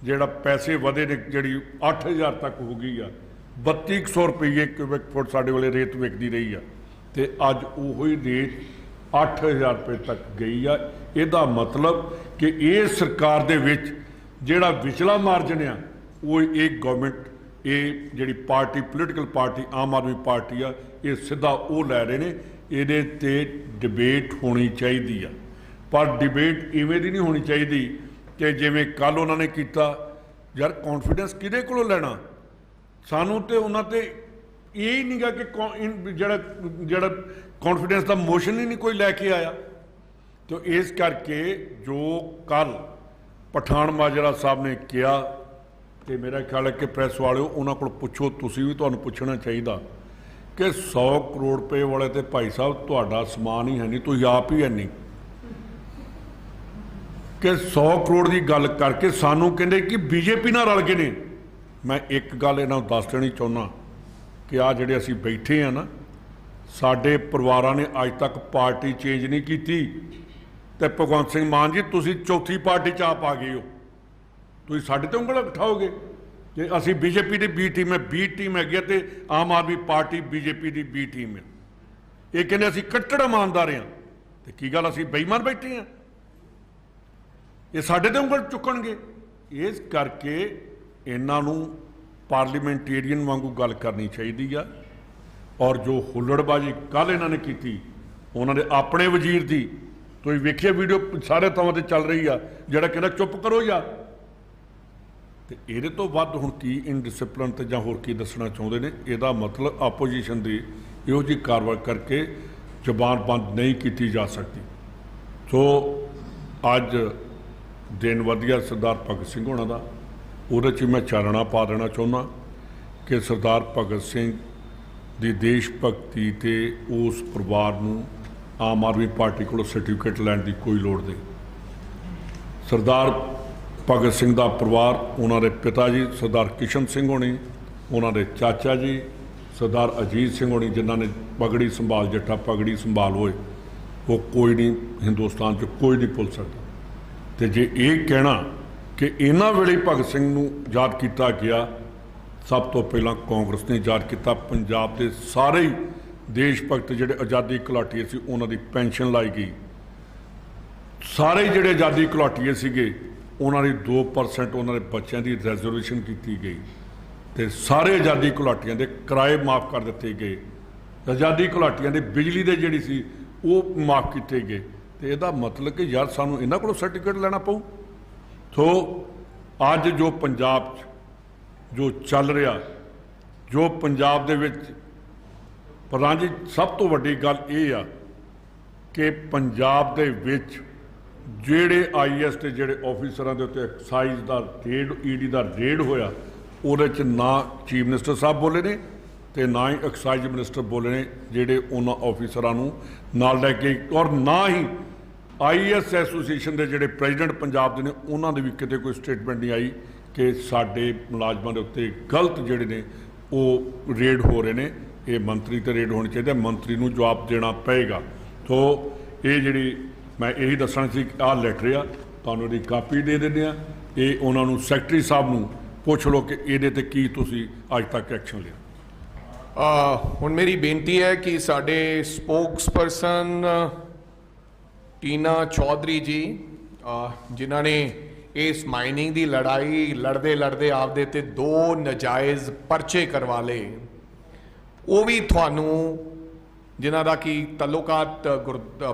ਜਿਹੜਾ ਪੈਸੇ ਵਧੇ ਨੇ, ਜਿਹੜੀ 8000 ਤੱਕ ਹੋ ਗਈ ਆ, 3200 ਰੁਪਏ ਕਿਊਬਿਕ ਫੁੱਟ ਸਾਡੇ ਵੇਲੇ ਰੇਤ ਵਿਕਦੀ ਰਹੀ ਆ ਤੇ ਅੱਜ ਉਹੀ ਰੇਟ 8000 ਰੁਪਏ ਤੱਕ ਗਈ ਆ। ਇਹਦਾ ਮਤਲਬ ਕਿ ਇਹ ਸਰਕਾਰ ਦੇ ਵਿੱਚ ਜਿਹੜਾ ਵਿਚਲਾ ਮਾਰਜਨ ਆ, ਉਹ ਇਹ ਗਵਰਨਮੈਂਟ, ਇਹ ਜਿਹੜੀ ਪਾਰਟੀ ਪੋਲੀਟੀਕਲ ਪਾਰਟੀ ਆਮ ਆਦਮੀ ਪਾਰਟੀ ਆ, ਇਹ ਸਿੱਧਾ ਉਹ ਲੈ ਰਹੇ ਨੇ। ਇਹਦੇ ਤੇ ਡਿਬੇਟ ਹੋਣੀ ਚਾਹੀਦੀ ਆ, ਪਰ ਡਿਬੇਟ ਇਵੇਂ ਦੀ ਨਹੀਂ ਹੋਣੀ ਚਾਹੀਦੀ ਕਿ ਜਿਵੇਂ ਕੱਲ ਉਹਨਾਂ ਨੇ ਕੀਤਾ। ਯਾਰ ਕੌਨਫੀਡੈਂਸ ਕਿਹਦੇ ਕੋਲੋਂ ਲੈਣਾ? ਸਾਨੂੰ ਤੇ ਉਹਨਾਂ ਤੇ ਇਹ ਹੀ ਨਹੀਂਗਾ ਕਿ ਜਿਹੜਾ ਕੌਨਫੀਡੈਂਸ ਦਾ ਮੋਸ਼ਨ ਹੀ ਨਹੀਂ ਕੋਈ ਲੈ ਕੇ ਆਇਆ। ਤੇ ਇਸ ਕਰਕੇ ਜੋ ਕੱਲ ਪਠਾਨ ਮਾਜਰਾ ਸਾਹਿਬ ਨੇ ਕਿਹਾ, ਤੇ ਮੇਰਾ ਖਿਆਲ ਹੈ ਕਿ ਪ੍ਰੈਸ ਵਾਲਿਓ ਉਹਨਾਂ ਕੋਲ ਪੁੱਛੋ, ਤੁਸੀਂ ਵੀ, ਤੁਹਾਨੂੰ ਪੁੱਛਣਾ ਚਾਹੀਦਾ ਕਿ 100 ਕਰੋੜ ਰੁਪਏ ਵਾਲੇ ਤੇ ਭਾਈ ਸਾਹਿਬ ਤੁਹਾਡਾ ਸਮਾਨ ਹੀ ਹੈ ਨਹੀਂ, ਤੁਸੀਂ ਆਪ ਹੀ ਹੈ ਨਹੀਂ ਕਿ 100 ਕਰੋੜ ਦੀ ਗੱਲ ਕਰਕੇ ਸਾਨੂੰ ਕਹਿੰਦੇ ਕਿ ਬੀਜੇਪੀ ਨਾਲ ਰਲ ਗਏ ਨੇ। ਮੈਂ ਇੱਕ ਗੱਲ ਇਹਨਾਂ ਨੂੰ ਦੱਸ ਦੇਣੀ ਚਾਹੁੰਦਾ ਕਿ ਆਹ ਜਿਹੜੇ ਅਸੀਂ ਬੈਠੇ ਆ ਨਾ, ਸਾਡੇ ਪਰਿਵਾਰਾਂ ਨੇ ਅੱਜ ਤੱਕ ਪਾਰਟੀ ਚੇਂਜ ਨਹੀਂ ਕੀਤੀ ਤੇ ਭਗਵੰਤ ਸਿੰਘ ਮਾਨ ਜੀ ਤੁਸੀਂ ਚੌਥੀ ਪਾਰਟੀ 'ਚ ਆਪ ਆ ਗਏ ਹੋ, ਤੁਸੀਂ ਸਾਡੇ ਤੇ ਉਂਗਲ ਉਠਾਓਗੇ ਕਿ ਅਸੀਂ ਬੀਜੇਪੀ ਦੀ ਬੀ ਟੀਮ ਹੈ, ਬੀ ਟੀਮ ਹੈਗੀ ਆ ਤੇ ਆਮ ਆਦਮੀ ਪਾਰਟੀ ਬੀਜੇਪੀ ਦੀ ਬੀ ਟੀਮ ਹੈ। ਇਹ ਕਹਿੰਦੇ ਅਸੀਂ ਕੱਟੜ ਇਮਾਨਦਾਰ ਹਾਂ ਤੇ ਕੀ ਗੱਲ ਅਸੀਂ ਬੇਈਮਾਨ ਬੈਠੇ ਹਾਂ? ਇਹ ਸਾਡੇ ਤੇ ਉਂਗਲ ਚੁੱਕਣਗੇ। ਇਸ ਕਰਕੇ ਇਹਨਾਂ ਨੂੰ ਪਾਰਲੀਮੈਂਟੇਰੀਅਨ ਵਾਂਗੂ ਗੱਲ ਕਰਨੀ ਚਾਹੀਦੀ ਆ। ਔਰ ਜੋ ਹੁੱਲੜਬਾਜੀ ਕੱਲ੍ਹ ਇਹਨਾਂ ਨੇ ਕੀਤੀ, ਉਹਨਾਂ ਦੇ ਆਪਣੇ ਵਜ਼ੀਰ ਦੀ, ਤੁਸੀਂ ਵੇਖਿਆ ਵੀਡੀਓ ਸਾਰੇ ਥਾਵਾਂ ਤੇ ਚੱਲ ਰਹੀ ਆ, ਜਿਹੜਾ ਕਹਿੰਦਾ ਚੁੱਪ ਕਰੋ ਯਾਰ। ਤੇ ਇਹਦੇ ਤੋਂ ਵੱਧ ਹੁਣ ਕੀ ਇਨਡਿਸਪਲਿਨ ਤੇ ਜਾਂ ਹੋਰ ਕੀ ਦੱਸਣਾ ਚਾਹੁੰਦੇ ਨੇ? ਇਹਦਾ ਮਤਲਬ ਆਪੋਜੀਸ਼ਨ ਦੀ ਇਹੋ ਜਿਹੀ ਕਾਰਵਾਈ ਕਰਕੇ ਜ਼ੁਬਾਨ ਬੰਦ ਨਹੀਂ ਕੀਤੀ ਜਾ ਸਕਦੀ। ਸੋ ਅੱਜ ਦਿਨ ਵਧੀਆ ਸਰਦਾਰ ਭਗਤ ਸਿੰਘ ਹੋਣਾ ਦਾ, ਉਹਦੇ 'ਚ ਮੈਂ ਚਾਨਣਾ ਪਾ ਦੇਣਾ ਚਾਹੁੰਦਾ ਕਿ ਸਰਦਾਰ ਭਗਤ ਸਿੰਘ ਦੀ ਦੇਸ਼ ਭਗਤੀ ਤੇ ਉਸ ਪਰਿਵਾਰ ਨੂੰ ਆਮ ਆਦਮੀ ਪਾਰਟੀ ਕੋਲੋਂ ਸਰਟੀਫਿਕੇਟ ਲੈਣ ਦੀ ਕੋਈ ਲੋੜ ਨਹੀਂ। ਸਰਦਾਰ ਭਗਤ ਸਿੰਘ ਦਾ ਪਰਿਵਾਰ, ਉਹਨਾਂ ਦੇ ਪਿਤਾ ਜੀ ਸਰਦਾਰ ਕਿਸ਼ਨ ਸਿੰਘ ਹੋਣੀ, ਉਹਨਾਂ ਦੇ ਚਾਚਾ ਜੀ ਸਰਦਾਰ ਅਜੀਤ ਸਿੰਘ ਹੋਣੀ, ਜਿਨ੍ਹਾਂ ਨੇ ਪਗੜੀ ਸੰਭਾਲ ਜੱਟਾ ਪਗੜੀ ਸੰਭਾਲ ਹੋਏ, ਉਹ ਕੋਈ ਨਹੀਂ ਹਿੰਦੁਸਤਾਨ 'ਚ ਕੋਈ ਨਹੀਂ ਭੁੱਲ ਸਕਦਾ। ਤੇ ਜੇ ਇਹ ਕਹਿਣਾ ਕਿ ਇਹਨਾਂ ਵੇਲੇ ਭਗਤ ਸਿੰਘ ਨੂੰ ਯਾਦ ਕੀਤਾ ਗਿਆ, ਸਭ ਤੋਂ ਪਹਿਲਾਂ ਕਾਂਗਰਸ ਨੇ ਯਾਦ ਕੀਤਾ। ਪੰਜਾਬ ਦੇ ਸਾਰੇ ਹੀ ਦੇਸ਼ ਭਗਤ ਜਿਹੜੇ ਆਜ਼ਾਦੀ ਘੁਲਾਟੀਏ ਸੀ, ਉਹਨਾਂ ਦੀ ਪੈਨਸ਼ਨ ਲਾਈ ਗਈ। ਸਾਰੇ ਜਿਹੜੇ ਆਜ਼ਾਦੀ ਘੁਲਾਟੀਏ ਸੀਗੇ, ਉਹਨਾਂ ਦੀ 2% ਉਹਨਾਂ ਦੇ ਬੱਚਿਆਂ ਦੀ ਰਿਜ਼ਰਵੇਸ਼ਨ ਕੀਤੀ ਗਈ ਤੇ ਸਾਰੇ ਆਜ਼ਾਦੀ ਘੁਲਾਟੀਆਂ ਦੇ ਕਿਰਾਏ ਮਾਫ ਕਰ ਦਿੱਤੇ ਗਏ। ਆਜ਼ਾਦੀ ਘੁਲਾਟੀਆਂ ਦੇ ਬਿਜਲੀ ਦੇ ਜਿਹੜੀ ਸੀ ਉਹ ਮਾਫ ਕੀਤੇ ਗਏ। ਤੇ ਇਹਦਾ ਮਤਲਬ ਕਿ ਯਾਰ ਸਾਨੂੰ ਇਹਨਾਂ ਕੋਲੋਂ ਸਰਟੀਫਿਕੇਟ ਲੈਣਾ ਪਊ। ਸੋ ਅੱਜ ਜੋ ਪੰਜਾਬ 'ਚ ਜੋ ਚੱਲ ਰਿਹਾ, ਜੋ ਪੰਜਾਬ ਦੇ ਵਿੱਚ ਪ੍ਰਧਾਨ ਜੀ, ਸਭ ਤੋਂ ਵੱਡੀ ਗੱਲ ਇਹ ਆ ਕਿ ਪੰਜਾਬ ਦੇ ਵਿੱਚ ਜਿਹੜੇ IAS ਤੇ ਜਿਹੜੇ ਆਫੀਸਰਾਂ ਦੇ ਉੱਤੇ ਐਕਸਾਈਜ਼ ਦਾ ਰੇਡ, ED ਦਾ ਰੇਡ ਹੋਇਆ, ਉਹਦੇ 'ਚ ਨਾ ਚੀਫ ਮਿਨਿਸਟਰ ਸਾਹਿਬ ਬੋਲੇ ਨੇ ਤੇ ਨਾ ਹੀ ਐਕਸਾਈਜ਼ ਮਿਨਿਸਟਰ ਬੋਲੇ ਨੇ, ਜਿਹੜੇ ਉਹਨਾਂ ਆਫੀਸਰਾਂ ਨੂੰ ਨਾਲ ਲੈ ਕੇ, ਔਰ ਨਾ ਹੀ IAS ਐਸੋਸੀਏਸ਼ਨ ਦੇ ਜਿਹੜੇ ਪ੍ਰੈਜ਼ੀਡੈਂਟ ਪੰਜਾਬ ਦੇ ਨੇ, ਉਹਨਾਂ ਦੇ ਵੀ ਕਿਤੇ ਕੋਈ ਸਟੇਟਮੈਂਟ ਨਹੀਂ ਆਈ ਕਿ ਸਾਡੇ ਮੁਲਾਜ਼ਮਾਂ ਦੇ ਉੱਤੇ ਗਲਤ ਜਿਹੜੇ ਨੇ ਉਹ ਰੇਡ ਹੋ ਰਹੇ ਨੇ। ਇਹ ਮੰਤਰੀ ਤੇ ਰੇਡ ਹੋਣੀ ਚਾਹੀਦੀ ਹੈ, ਮੰਤਰੀ ਨੂੰ ਜਵਾਬ ਦੇਣਾ ਪਏਗਾ। ਸੋ ਇਹ ਜਿਹੜੀ ਮੈਂ ਇਹੀ ਦੱਸਣਾ ਸੀ ਕਿ ਆਹ ਲੈਟਰ ਆ, ਤੁਹਾਨੂੰ ਇਹਦੀ ਕਾਪੀ ਦੇ ਦਿੰਦੇ ਆ। ਇਹ ਉਹਨਾਂ ਨੂੰ ਸੈਕਟਰੀ ਸਾਹਿਬ ਨੂੰ ਪੁੱਛ ਲਓ ਕਿ ਇਹਦੇ ਤੇ ਕੀ ਤੁਸੀਂ ਅੱਜ ਤੱਕ ਐਕਸ਼ਨ ਲਿਆ। ਹੁਣ ਮੇਰੀ ਬੇਨਤੀ ਹੈ ਕਿ ਸਾਡੇ ਸਪੋਕਸਪਰਸਨ ਟੀਨਾ ਚੌਧਰੀ ਜੀ, ਜਿਨ੍ਹਾਂ ਨੇ ਇਸ ਮਾਈਨਿੰਗ ਦੀ ਲੜਾਈ ਲੜਦੇ ਲੜਦੇ ਆਪਦੇ ਤੇ 2 ਨਜਾਇਜ਼ ਪਰਚੇ ਕਰਵਾ ਲਏ, ਉਹ ਵੀ ਤੁਹਾਨੂੰ, ਜਿਨ੍ਹਾਂ ਦਾ ਕਿ ਤਾਲੁਕਾਤ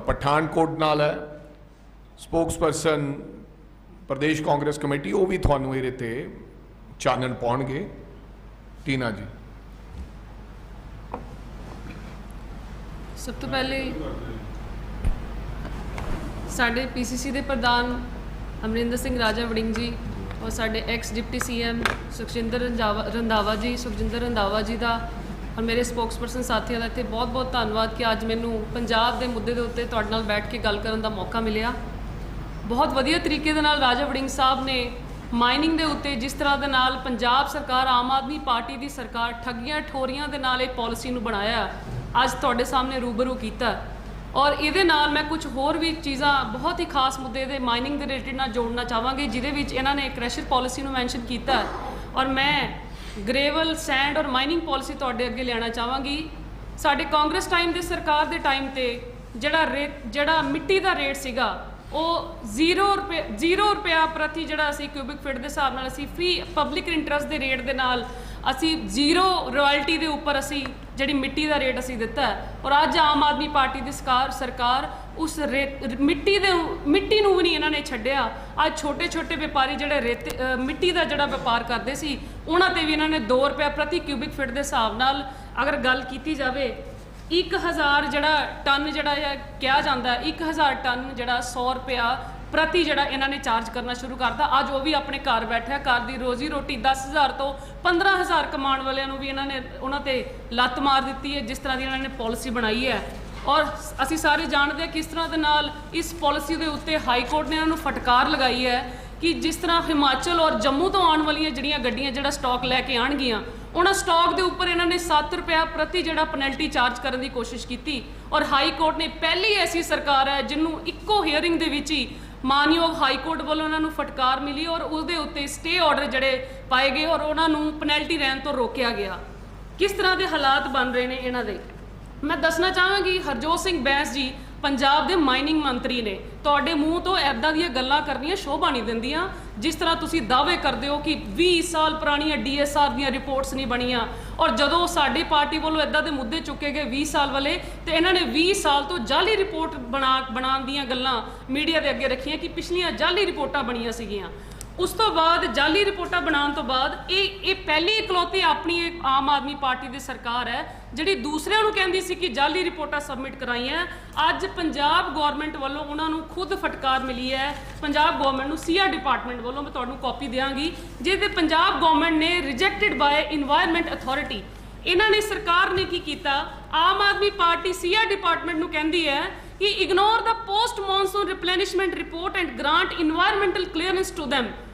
ਪਠਾਨਕੋਟ ਨਾਲ ਹੈ, ਸਪੋਕਸਪਰਸਨ ਪ੍ਰਦੇਸ਼ ਕਾਂਗਰਸ ਕਮੇਟੀ, ਉਹ ਵੀ ਤੁਹਾਨੂੰ ਇਹਦੇ ਤੇ ਚਾਨਣ ਪਾਉਣਗੇ। ਟੀਨਾ ਜੀ। ਸਭ ਤੋਂ ਪਹਿਲੇ ਸਾਡੇ PCC ਦੇ ਪ੍ਰਧਾਨ ਅਮਰਿੰਦਰ ਸਿੰਘ ਰਾਜਾ ਵੜਿੰਗ ਜੀ ਔਰ ਸਾਡੇ X deputy CM Sukhjinder Randhawa ji ਦਾ ਔਰ ਮੇਰੇ ਸਪੋਕਸਪਰਸਨ ਸਾਥੀਆਂ ਦਾ ਇੱਥੇ ਬਹੁਤ-ਬਹੁਤ ਧੰਨਵਾਦ ਕਿ ਅੱਜ ਮੈਨੂੰ ਪੰਜਾਬ ਦੇ ਮੁੱਦੇ ਦੇ ਉੱਤੇ ਤੁਹਾਡੇ ਨਾਲ ਬੈਠ ਕੇ ਗੱਲ ਕਰਨ ਦਾ ਮੌਕਾ ਮਿਲਿਆ। ਬਹੁਤ ਵਧੀਆ ਤਰੀਕੇ ਦੇ ਨਾਲ ਰਾਜਾ ਵੜਿੰਗ ਸਾਹਿਬ ਨੇ ਮਾਈਨਿੰਗ ਦੇ ਉੱਤੇ ਜਿਸ ਤਰ੍ਹਾਂ ਦੇ ਨਾਲ ਪੰਜਾਬ ਸਰਕਾਰ, ਆਮ ਆਦਮੀ ਪਾਰਟੀ ਦੀ ਸਰਕਾਰ ਠੱਗੀਆਂ ਠੋਰੀਆਂ ਦੇ ਨਾਲ ਇਹ ਪਾਲਿਸੀ ਨੂੰ ਬਣਾਇਆ, ਅੱਜ ਤੁਹਾਡੇ ਸਾਹਮਣੇ ਰੂਬਰੂ ਕੀਤਾ। ਔਰ ਇਹਦੇ ਨਾਲ ਮੈਂ ਕੁਝ ਹੋਰ ਵੀ ਚੀਜ਼ਾਂ ਬਹੁਤ ਹੀ ਖਾਸ ਮੁੱਦੇ ਦੇ ਮਾਈਨਿੰਗ ਦੇ ਰਿਲੇਟਡ ਨਾਲ ਜੋੜਨਾ ਚਾਹਾਂਗੀ, ਜਿਹਦੇ ਵਿੱਚ ਇਹਨਾਂ ਨੇ ਕ੍ਰੈਸ਼ਰ ਪਾਲਿਸੀ ਨੂੰ ਮੈਂਸ਼ਨ ਕੀਤਾ ਔਰ ਮੈਂ ਗ੍ਰੇਵਲ, ਸੈਂਡ ਔਰ ਮਾਈਨਿੰਗ ਪਾਲਿਸੀ ਤੁਹਾਡੇ ਅੱਗੇ ਲਿਆਉਣਾ ਚਾਹਾਂਗੀ। ਸਾਡੇ ਕਾਂਗਰਸ ਟਾਈਮ ਦੇ ਸਰਕਾਰ ਦੇ ਟਾਈਮ ਤੇ ਜਿਹੜਾ ਮਿੱਟੀ ਦਾ ਰੇਟ ਸੀਗਾ ਉਹ 0 ਰੁਪਇਆ ਪ੍ਰਤੀ ਜਿਹੜਾ ਅਸੀਂ ਕਿਊਬਿਕ ਫਿਟ ਦੇ ਹਿਸਾਬ ਨਾਲ ਅਸੀਂ ਫ੍ਰੀ ਪਬਲਿਕ ਇੰਟਰਸਟ ਦੇ ਰੇਟ ਦੇ ਨਾਲ ਅਸੀਂ 0 ਰਾਇਲਟੀ ਦੇ ਉੱਪਰ ਅਸੀਂ ਜਿਹੜੀ ਮਿੱਟੀ ਦਾ ਰੇਟ ਅਸੀਂ ਦਿੱਤਾ ਔਰ ਅੱਜ ਆਮ ਆਦਮੀ ਪਾਰਟੀ ਦੀ ਸਰਕਾਰ ਉਸ ਮਿੱਟੀ ਨੂੰ ਵੀ ਨਹੀਂ ਇਹਨਾਂ ਨੇ ਛੱਡਿਆ। ਅੱਜ ਛੋਟੇ ਵਪਾਰੀ ਜਿਹੜੇ ਮਿੱਟੀ ਦਾ ਜਿਹੜਾ ਵਪਾਰ ਕਰਦੇ ਸੀ, ਉਹਨਾਂ ਤੇ ਵੀ ਇਹਨਾਂ ਨੇ 2 ਰੁਪਏ ਪ੍ਰਤੀ ਕਿਊਬਿਕ ਫਿਟ ਦੇ ਹਿਸਾਬ ਨਾਲ ਅਗਰ ਗੱਲ ਕੀਤੀ ਜਾਵੇ 1000 ਜਿਹੜਾ ਟਨ ਜਿਹੜਾ ਕਿਹਾ ਜਾਂਦਾ 1000 ਟਨ ਜਿਹੜਾ 100 ਰੁਪਇਆ ਪ੍ਰਤੀ ਜਿਹੜਾ ਇਹਨਾਂ ਨੇ ਚਾਰਜ ਕਰਨਾ ਸ਼ੁਰੂ ਕਰਤਾ। ਅੱਜ ਉਹ ਵੀ ਆਪਣੇ ਘਰ ਬੈਠਿਆ, ਘਰ ਦੀ ਰੋਜ਼ੀ ਰੋਟੀ 10,000 ਤੋਂ 15,000 ਕਮਾਉਣ ਵਾਲਿਆਂ ਨੂੰ ਵੀ ਇਹਨਾਂ ਨੇ ਉਹਨਾਂ ਤੇ ਲੱਤ ਮਾਰ ਦਿੱਤੀ ਹੈ, ਜਿਸ ਤਰ੍ਹਾਂ ਦੀ ਇਹਨਾਂ ਨੇ ਪਾਲਿਸੀ ਬਣਾਈ ਹੈ। ਔਰ ਅਸੀਂ ਸਾਰੇ ਜਾਣਦੇ ਹਾਂ ਕਿਸ ਤਰ੍ਹਾਂ ਦੇ ਨਾਲ ਇਸ ਪਾਲਿਸੀ ਦੇ ਉੱਤੇ ਹਾਈ ਕੋਰਟ ਨੇ ਇਹਨਾਂ ਨੂੰ ਫਟਕਾਰ ਲਗਾਈ ਹੈ ਕਿ ਜਿਸ ਤਰ੍ਹਾਂ ਹਿਮਾਚਲ ਔਰ ਜੰਮੂ ਤੋਂ ਆਉਣ ਵਾਲੀਆਂ ਜਿਹੜੀਆਂ ਗੱਡੀਆਂ ਜਿਹੜਾ ਸਟਾਕ ਲੈ ਕੇ ਆਉਣਗੀਆਂ, ਉਹਨਾਂ ਸਟਾਕ ਦੇ ਉੱਪਰ ਇਹਨਾਂ ਨੇ 7 ਰੁਪਇਆ ਪ੍ਰਤੀ ਜਿਹੜਾ ਪੈਨਲਟੀ ਚਾਰਜ ਕਰਨ ਦੀ ਕੋਸ਼ਿਸ਼ ਕੀਤੀ। ਔਰ ਹਾਈ ਕੋਰਟ ਨੇ ਪਹਿਲੀ ਐਸੀ ਸਰਕਾਰ ਹੈ ਜਿਹਨੂੰ ਇੱਕੋ ਹੀਅਰਿੰਗ ਦੇ ਵਿੱਚ ਹੀ ਮਾਨਯੋਗ ਹਾਈ ਕੋਰਟ ਵੱਲੋਂ ਉਹਨਾਂ ਨੂੰ ਫਟਕਾਰ ਮਿਲੀ ਔਰ ਉਹਦੇ ਉੱਤੇ ਸਟੇ ਆਰਡਰ ਜਿਹੜੇ ਪਾਏ ਗਏ ਔਰ ਉਹਨਾਂ ਨੂੰ ਪੈਨਲਟੀ ਰਹਿਣ ਤੋਂ ਰੋਕਿਆ ਗਿਆ। ਕਿਸ ਤਰ੍ਹਾਂ ਦੇ ਹਾਲਾਤ ਬਣ ਰਹੇ ਨੇ ਇਹਨਾਂ ਦੇ, ਮੈਂ ਦੱਸਣਾ ਚਾਹਾਂਗੀ। ਹਰਜੋਤ ਸਿੰਘ ਬੈਂਸ ਜੀ ਪੰਜਾਬ ਦੇ ਮਾਈਨਿੰਗ ਮੰਤਰੀ ਨੇ। ਤੁਹਾਡੇ ਮੂੰਹ ਤੋਂ ਐਦਾਂ ਦੀਆਂ ਗੱਲਾਂ ਕਰਨੀਆਂ ਸ਼ੋਭਾ ਨਹੀਂ ਦਿੰਦੀਆਂ। ਜਿਸ ਤਰ੍ਹਾਂ ਤੁਸੀਂ ਦਾਅਵੇ ਕਰਦੇ ਹੋ ਕਿ 20 ਸਾਲ ਪੁਰਾਣੀਆਂ DSR ਦੀਆਂ ਰਿਪੋਰਟਸ ਨਹੀਂ ਬਣੀਆਂ, ਔਰ ਜਦੋਂ ਸਾਡੀ ਪਾਰਟੀ ਵੱਲੋਂ ਐਦਾਂ ਦੇ ਮੁੱਦੇ ਚੁੱਕੇ ਗਏ 20 ਸਾਲ ਵਾਲੇ, ਤੇ ਇਹਨਾਂ ਨੇ 20 ਸਾਲ ਤੋਂ ਜਾਲੀ ਰਿਪੋਰਟ ਬਣਾਉਣ ਦੀਆਂ ਗੱਲਾਂ ਮੀਡੀਆ ਦੇ ਅੱਗੇ ਰੱਖੀਆਂ ਕਿ ਪਿਛਲੀਆਂ ਜਾਲੀ ਰਿਪੋਰਟਾਂ ਬਣੀਆਂ ਸੀਗੀਆਂ। ਉਸ ਤੋਂ ਬਾਅਦ ਜਾਲੀ ਰਿਪੋਰਟਾਂ ਬਣਾਉਣ ਤੋਂ ਬਾਅਦ ਇਹ ਪਹਿਲੀ ਇਕਲੌਤੀ ਆਪਣੀ ਇੱਕ ਆਮ ਆਦਮੀ ਪਾਰਟੀ ਦੀ ਸਰਕਾਰ ਹੈ ਜਿਹੜੀ ਦੂਸਰਿਆਂ ਨੂੰ ਕਹਿੰਦੀ ਸੀ ਕਿ ਜਾਲੀ ਰਿਪੋਰਟਾਂ ਸਬਮਿਟ ਕਰਾਈਆਂ। ਅੱਜ ਪੰਜਾਬ ਗਵਰਨਮੈਂਟ ਵੱਲੋਂ ਉਹਨਾਂ ਨੂੰ ਖੁਦ ਫਟਕਾਰ ਮਿਲੀ ਹੈ। ਪੰਜਾਬ ਗਵਰਨਮੈਂਟ ਨੂੰ ਸੀਆਰ ਡਿਪਾਰਟਮੈਂਟ ਵੱਲੋਂ, ਮੈਂ ਤੁਹਾਨੂੰ ਕਾਪੀ ਦਿਆਂਗੀ, ਜਿਹਦੇ ਪੰਜਾਬ ਗਵਰਨਮੈਂਟ ਨੇ ਰਿਜੈਕਟਡ ਬਾय ਇਨਵਾਇਰਨਮੈਂਟ ਅਥਾਰਟੀ। ਇਹਨਾਂ ਨੇ, ਸਰਕਾਰ ਨੇ ਕੀ ਕੀਤਾ, Aam Aadmi party CR department ਨੂੰ ਕਹਿੰਦੀ ਹੈ ਕਿ ਇਗਨੋਰ ਦਾ post monsoon replenishment report and grant environmental clearance to them।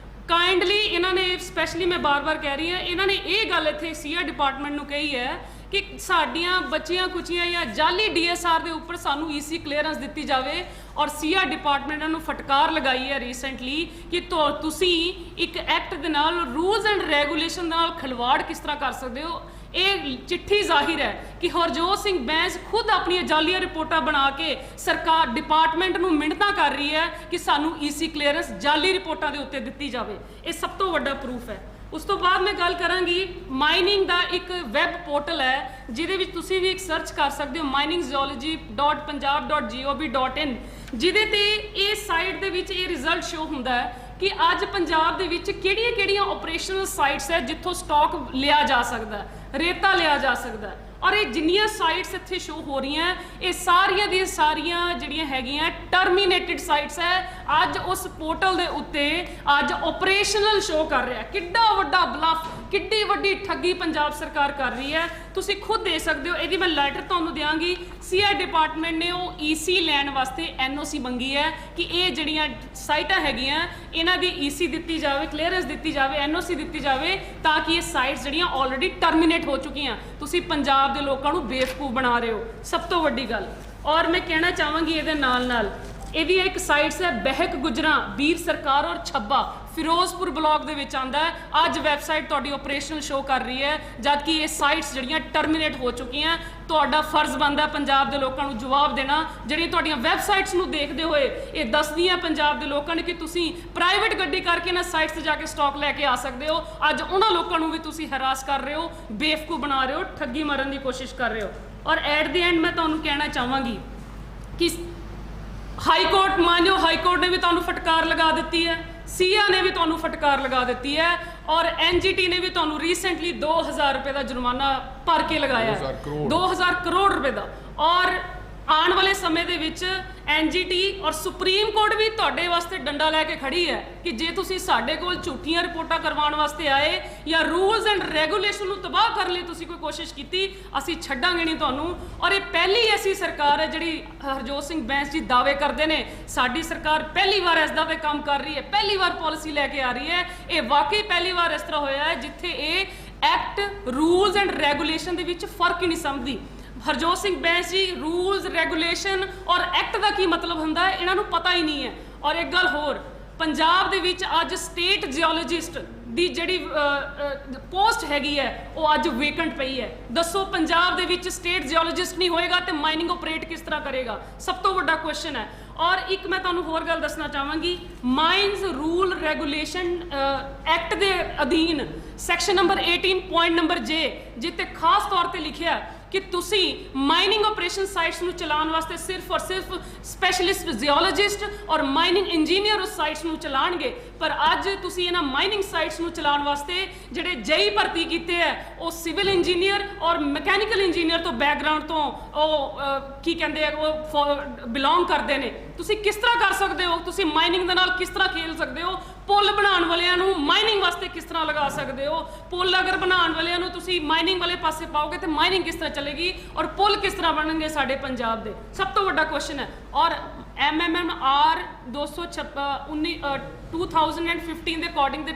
Kindly ਇਹਨਾਂ ਨੇ, ਸਪੈਸ਼ਲੀ ਮੈਂ ਬਾਰ-ਬਾਰ ਕਹਿ ਰਹੀ ਹਾਂ, ਇਹਨਾਂ ਨੇ ਇਹ ਗੱਲ ਇੱਥੇ ਸੀਆਰ ਡਿਪਾਰਟਮੈਂਟ ਨੂੰ ਕਹੀ ਹੈ ਕਿ ਸਾਡੀਆਂ ਬੱਚੀਆਂ ਕੁਚੀਆਂ ਜਾਂ ਜਾਲੀ DSR ਦੇ ਉੱਪਰ ਸਾਨੂੰ EC ਕਲੀਅਰੈਂਸ ਦਿੱਤੀ ਜਾਵੇ। ਔਰ ਸੀਆਰ ਡਿਪਾਰਟਮੈਂਟ ਨੂੰ ਫਟਕਾਰ ਲਗਾਈ ਹੈ ਰੀਸੈਂਟਲੀ ਕਿ ਤੁਸੀਂ ਇੱਕ ਐਕਟ ਦੇ ਨਾਲ, ਰੂਲਸ ਐਂਡ ਰੈਗੂਲੇਸ਼ਨ ਨਾਲ ਖਿਲਵਾੜ ਕਿਸ ਤਰ੍ਹਾਂ ਕਰ ਸਕਦੇ ਹੋ। ਇਹ ਚਿੱਠੀ ਜ਼ਾਹਿਰ ਹੈ ਕਿ ਹਰਜੋਤ ਸਿੰਘ ਬੈਂਸ ਖੁਦ ਆਪਣੀਆਂ ਜਾਲੀਆਂ ਰਿਪੋਰਟਾਂ ਬਣਾ ਕੇ ਸਰਕਾਰ ਡਿਪਾਰਟਮੈਂਟ ਨੂੰ ਮਿੰਨਤਾਂ ਕਰ ਰਹੀ ਹੈ ਕਿ ਸਾਨੂੰ EC ਕਲੀਅਰੈਂਸ ਜਾਲੀ ਰਿਪੋਰਟਾਂ ਦੇ ਉੱਤੇ ਦਿੱਤੀ ਜਾਵੇ। ਇਹ ਸਭ ਤੋਂ ਵੱਡਾ ਪ੍ਰੂਫ ਹੈ। ਉਸ ਤੋਂ ਬਾਅਦ ਮੈਂ ਗੱਲ ਕਰਾਂਗੀ, ਮਾਈਨਿੰਗ ਦਾ ਇੱਕ ਵੈਬ ਪੋਰਟਲ ਹੈ ਜਿਹਦੇ ਵਿੱਚ ਤੁਸੀਂ ਵੀ ਇੱਕ ਸਰਚ ਕਰ ਸਕਦੇ ਹੋ, miningzoology.punjab.gov.in, ਜਿਹਦੇ ਤੇ ਇਹ ਸਾਈਟ ਦੇ ਵਿੱਚ ਇਹ ਰਿਜ਼ਲਟ ਸ਼ੋ ਹੁੰਦਾ ਹੈ ਕਿ ਅੱਜ ਪੰਜਾਬ ਦੇ ਵਿੱਚ ਕਿਹੜੀਆਂ ਆਪਰੇਸ਼ਨਲ ਸਾਈਟਸ ਹੈ ਜਿੱਥੋਂ ਸਟਾਕ ਲਿਆ ਜਾ ਸਕਦਾ ਹੈ, ਰੇਤਾ ਲਿਆ ਜਾ ਸਕਦਾ ਹੈ। ਔਰ ਇਹ ਜਿੰਨੀਆਂ ਸਾਈਟਸ ਇੱਥੇ ਸ਼ੋ ਹੋ ਰਹੀਆਂ, ਇਹ ਸਾਰੀਆਂ ਦੀਆਂ ਸਾਰੀਆਂ ਜਿਹੜੀਆਂ ਹੈਗੀਆਂ ਟਰਮੀਨੇਟਿਡ ਸਾਈਟਸ ਹੈ। ਅੱਜ ਉਸ ਪੋਰਟਲ ਦੇ ਉੱਤੇ ਅੱਜ ਆਪਰੇਸ਼ਨਲ ਸ਼ੋ ਕਰ ਰਿਹਾ। ਕਿੱਡਾ ਵੱਡਾ ਬਲਫ, ਕਿੱਡੀ ਵੱਡੀ ਠੱਗੀ ਪੰਜਾਬ ਸਰਕਾਰ ਕਰ ਰਹੀ ਹੈ, ਤੁਸੀਂ ਖੁਦ ਦੇ ਸਕਦੇ ਹੋ। ਇਹਦੀ ਮੈਂ ਲੈਟਰ ਤੁਹਾਨੂੰ ਦਿਆਂਗੀ। ਸੀਆਰ ਡਿਪਾਰਟਮੈਂਟ ਨੇ ਉਹ EC ਲੈਣ ਵਾਸਤੇ NOC ਮੰਗੀ ਹੈ ਕਿ ਇਹ ਜਿਹੜੀਆਂ ਸਾਈਟਾਂ ਹੈਗੀਆਂ ਇਹਨਾਂ ਦੀ EC ਦਿੱਤੀ ਜਾਵੇ, ਕਲੀਅਰੈਂਸ ਦਿੱਤੀ ਜਾਵੇ, NOC ਦਿੱਤੀ ਜਾਵੇ, ਤਾਂ ਕਿ ਇਹ ਸਾਈਟਸ ਜਿਹੜੀਆਂ ਆਲਰੇਡੀ ਟਰਮੀਨੇਟ ਹੋ ਚੁੱਕੀਆਂ। ਤੁਸੀਂ ਪੰਜਾਬ ਦੇ ਲੋਕਾਂ ਨੂੰ ਬੇਵਕੂਫ ਬਣਾ ਰਹੇ ਹੋ, ਸਭ ਤੋਂ ਵੱਡੀ ਗੱਲ। ਔਰ ਮੈਂ ਕਹਿਣਾ ਚਾਹਾਂਗੀ ਇਹਦੇ ਨਾਲ ਇਹਦੀ ਇੱਕ ਸਾਈਟਸ ਹੈ ਬਹਿਕ ਗੁਜਰਾਂ, ਵੀਰ ਸਰਕਾਰ ਔਰ ਛੱਬਾ, ਫਿਰੋਜ਼ਪੁਰ ਬਲਾਕ ਦੇ ਵਿੱਚ ਆਂਦਾ ਹੈ। ਅੱਜ ਵੈਬਸਾਈਟ ਤੁਹਾਡੀ ਆਪਰੇਸ਼ਨਲ ਸ਼ੋ ਕਰ ਰਹੀ ਹੈ, ਜਦ ਕਿ ਇਹ ਸਾਈਟਸ ਜਿਹੜੀਆਂ ਟਰਮੀਨੇਟ ਹੋ ਚੁੱਕੀਆਂ। ਤੁਹਾਡਾ ਫਰਜ਼ ਬਣਦਾ ਪੰਜਾਬ ਦੇ ਲੋਕਾਂ ਨੂੰ ਜਵਾਬ ਦੇਣਾ। ਜਿਹੜੀਆਂ ਤੁਹਾਡੀਆਂ ਵੈਬਸਾਈਟਸ ਨੂੰ ਦੇਖਦੇ ਹੋਏ ਇਹ ਦੱਸਦੀਆਂ ਪੰਜਾਬ ਦੇ ਲੋਕਾਂ ਨੇ ਕਿ ਤੁਸੀਂ ਪ੍ਰਾਈਵੇਟ ਗੱਡੀ ਕਰਕੇ ਇਹਨਾਂ ਸਾਈਟਸ ਤੇ ਜਾ ਕੇ ਸਟਾਕ ਲੈ ਕੇ ਆ ਸਕਦੇ ਹੋ, ਅੱਜ ਉਹਨਾਂ ਲੋਕਾਂ ਨੂੰ ਵੀ ਤੁਸੀਂ ਹਰਾਸ ਕਰ ਰਹੇ ਹੋ, ਬੇਵਕੂਫ ਬਣਾ ਰਹੇ ਹੋ, ਠੱਗੀ ਮਾਰਨ ਦੀ ਕੋਸ਼ਿਸ਼ ਕਰ ਰਹੇ ਹੋ। ਔਰ ਐਟ ਦੀ ਐਂਡ ਮੈਂ ਤੁਹਾਨੂੰ ਕਹਿਣਾ ਚਾਹਾਂਗੀ ਕਿ ਹਾਈ ਕੋਰਟ, ਮਾਨਿਓ ਹਾਈ ਕੋਰਟ ਨੇ ਵੀ ਤੁਹਾਨੂੰ ਫਟਕਾਰ ਲਗਾ ਦਿੱਤੀ ਹੈ, ਸੀਆ ਨੇ ਵੀ ਤੁਹਾਨੂੰ ਫਟਕਾਰ ਲਗਾ ਦਿੱਤੀ ਹੈ, ਔਰ NGT ਨੇ ਵੀ ਤੁਹਾਨੂੰ ਰੀਸੈਂਟਲੀ 2000 ਰੁਪਏ ਦਾ ਜੁਰਮਾਨਾ ਭਰ ਕੇ ਲਗਾਇਆ ਹੈ, 2000 ਕਰੋੜ ਰੁਪਏ ਦਾ। ਔਰ ਆਉਣ ਵਾਲੇ ਸਮੇਂ ਦੇ ਵਿੱਚ NGT ਔਰ ਸੁਪਰੀਮ ਕੋਰਟ ਵੀ ਤੁਹਾਡੇ ਵਾਸਤੇ ਡੰਡਾ ਲੈ ਕੇ ਖੜੀ ਹੈ ਕਿ ਜੇ ਤੁਸੀਂ ਸਾਡੇ ਕੋਲ ਝੂਠੀਆਂ ਰਿਪੋਰਟਾਂ ਕਰਵਾਉਣ ਵਾਸਤੇ ਆਏ ਜਾਂ ਰੂਲਸ ਐਂਡ ਰੈਗੂਲੇਸ਼ਨ ਨੂੰ ਤਬਾਹ ਕਰਨ ਲਈ ਤੁਸੀਂ ਕੋਈ ਕੋਸ਼ਿਸ਼ ਕੀਤੀ, ਅਸੀਂ ਛੱਡਾਂਗੇ ਨਹੀਂ ਤੁਹਾਨੂੰ। ਔਰ ਇਹ ਪਹਿਲੀ ਐਸੀ ਸਰਕਾਰ ਹੈ ਜਿਹੜੀ ਹਰਜੋਤ ਸਿੰਘ ਬੈਂਸ ਜੀ ਦਾਅਵੇ ਕਰਦੇ ਨੇ ਸਾਡੀ ਸਰਕਾਰ ਪਹਿਲੀ ਵਾਰ ਇਸ ਦਾ ਕੰਮ ਕਰ ਰਹੀ ਹੈ, ਪਹਿਲੀ ਵਾਰ ਪਾਲਿਸੀ ਲੈ ਕੇ ਆ ਰਹੀ ਹੈ। ਇਹ ਵਾਕਈ ਪਹਿਲੀ ਵਾਰ ਇਸ ਤਰ੍ਹਾਂ ਹੋਇਆ ਹੈ ਜਿੱਥੇ ਇਹ ਐਕਟ, ਰੂਲਸ ਐਂਡ ਰੈਗੂਲੇਸ਼ਨ ਦੇ ਵਿੱਚ ਫਰਕ ਹੀ ਨਹੀਂ ਸਮਝਦੀ। ਹਰਜੋਤ ਸਿੰਘ ਬੈਂਸ ਜੀ ਰੂਲਸ, ਰੈਗੂਲੇਸ਼ਨ ਔਰ ਐਕਟ ਦਾ ਕੀ ਮਤਲਬ ਹੁੰਦਾ ਹੈ ਇਹਨਾਂ ਨੂੰ ਪਤਾ ਹੀ ਨਹੀਂ ਹੈ। ਔਰ ਇੱਕ ਗੱਲ ਹੋਰ, ਪੰਜਾਬ ਦੇ ਵਿੱਚ ਅੱਜ ਸਟੇਟ ਜਿਓਲੋਜਿਸਟ ਦੀ ਜਿਹੜੀ ਪੋਸਟ ਹੈਗੀ ਹੈ ਉਹ ਅੱਜ ਵੇਕੈਂਟ ਪਈ ਹੈ। ਦੱਸੋ ਪੰਜਾਬ ਦੇ ਵਿੱਚ ਸਟੇਟ ਜਿਓਲੋਜਿਸਟ ਨਹੀਂ ਹੋਏਗਾ ਤੇ ਮਾਈਨਿੰਗ ਆਪਰੇਟ ਕਿਸ ਤਰ੍ਹਾਂ ਕਰੇਗਾ? ਸਭ ਤੋਂ ਵੱਡਾ ਕੁਐਸਚਨ ਹੈ। ਔਰ ਇੱਕ ਮੈਂ ਤੁਹਾਨੂੰ ਹੋਰ ਗੱਲ ਦੱਸਣਾ ਚਾਹਾਂਗੀ, ਮਾਈਨਸ ਰੂਲ ਰੈਗੂਲੇਸ਼ਨ ਐਕਟ ਦੇ ਅਧੀਨ section number 18 point number J, ਜਿੱਥੇ ਖਾਸ ਤੌਰ ਤੇ ਲਿਖਿਆ ਕਿ ਤੁਸੀਂ ਮਾਈਨਿੰਗ ਆਪਰੇਸ਼ਨ ਸਾਈਟਸ ਨੂੰ ਚਲਾਉਣ ਵਾਸਤੇ ਸਿਰਫ ਔਰ ਸਿਰਫ ਸਪੈਸ਼ਲਿਸਟ ਜਿਓਲੋਜਿਸਟ ਔਰ ਮਾਈਨਿੰਗ ਇੰਜੀਨੀਅਰ ਉਸ ਸਾਈਟਸ ਨੂੰ ਚਲਾਉਣਗੇ। ਪਰ ਅੱਜ ਤੁਸੀਂ ਇਹਨਾਂ ਮਾਈਨਿੰਗ ਸਾਈਟਸ ਨੂੰ ਚਲਾਉਣ ਵਾਸਤੇ ਜਿਹੜੇ JEE ਭਰਤੀ ਕੀਤੇ ਹੈ ਉਹ ਸਿਵਲ ਇੰਜੀਨੀਅਰ ਔਰ ਮਕੈਨੀਕਲ ਇੰਜੀਨੀਅਰ ਤੋਂ ਬੈਕਗ੍ਰਾਉਂਡ ਤੋਂ ਉਹ ਕੀ ਕਹਿੰਦੇ ਆ ਉਹ ਬਿਲੋਂਗ ਕਰਦੇ ਨੇ। ਤੁਸੀਂ ਕਿਸ ਤਰ੍ਹਾਂ ਕਰ ਸਕਦੇ ਹੋ? ਤੁਸੀਂ ਮਾਈਨਿੰਗ ਦੇ ਨਾਲ ਕਿਸ ਤਰ੍ਹਾਂ ਖੇਲ ਸਕਦੇ ਹੋ? ਪੁੱਲ ਬਣਾਉਣ ਵਾਲਿਆਂ ਨੂੰ ਮਾਈਨਿੰਗ ਵਾਸਤੇ ਕਿਸ ਤਰ੍ਹਾਂ ਲਗਾ ਸਕਦੇ ਹੋ? ਪੁੱਲ ਅਗਰ ਬਣਾਉਣ ਵਾਲਿਆਂ ਨੂੰ ਤੁਸੀਂ ਮਾਈਨਿੰਗ ਵਾਲੇ ਪਾਸੇ ਪਾਓਗੇ ਤੇ ਮਾਈਨਿੰਗ ਕਿਸ ਤਰ੍ਹਾਂ ਚੱਲੇਗੀ ਔਰ ਪੁੱਲ ਕਿਸ ਤਰ੍ਹਾਂ ਬਣਨਗੇ ਸਾਡੇ ਪੰਜਾਬ ਦੇ? ਸਭ ਤੋਂ ਵੱਡਾ ਕੁਐਸਚਨ ਹੈ। ਔਰ MMR 2015 ਦੇ ਅਕੋਰਡਿੰਗ ਦੇ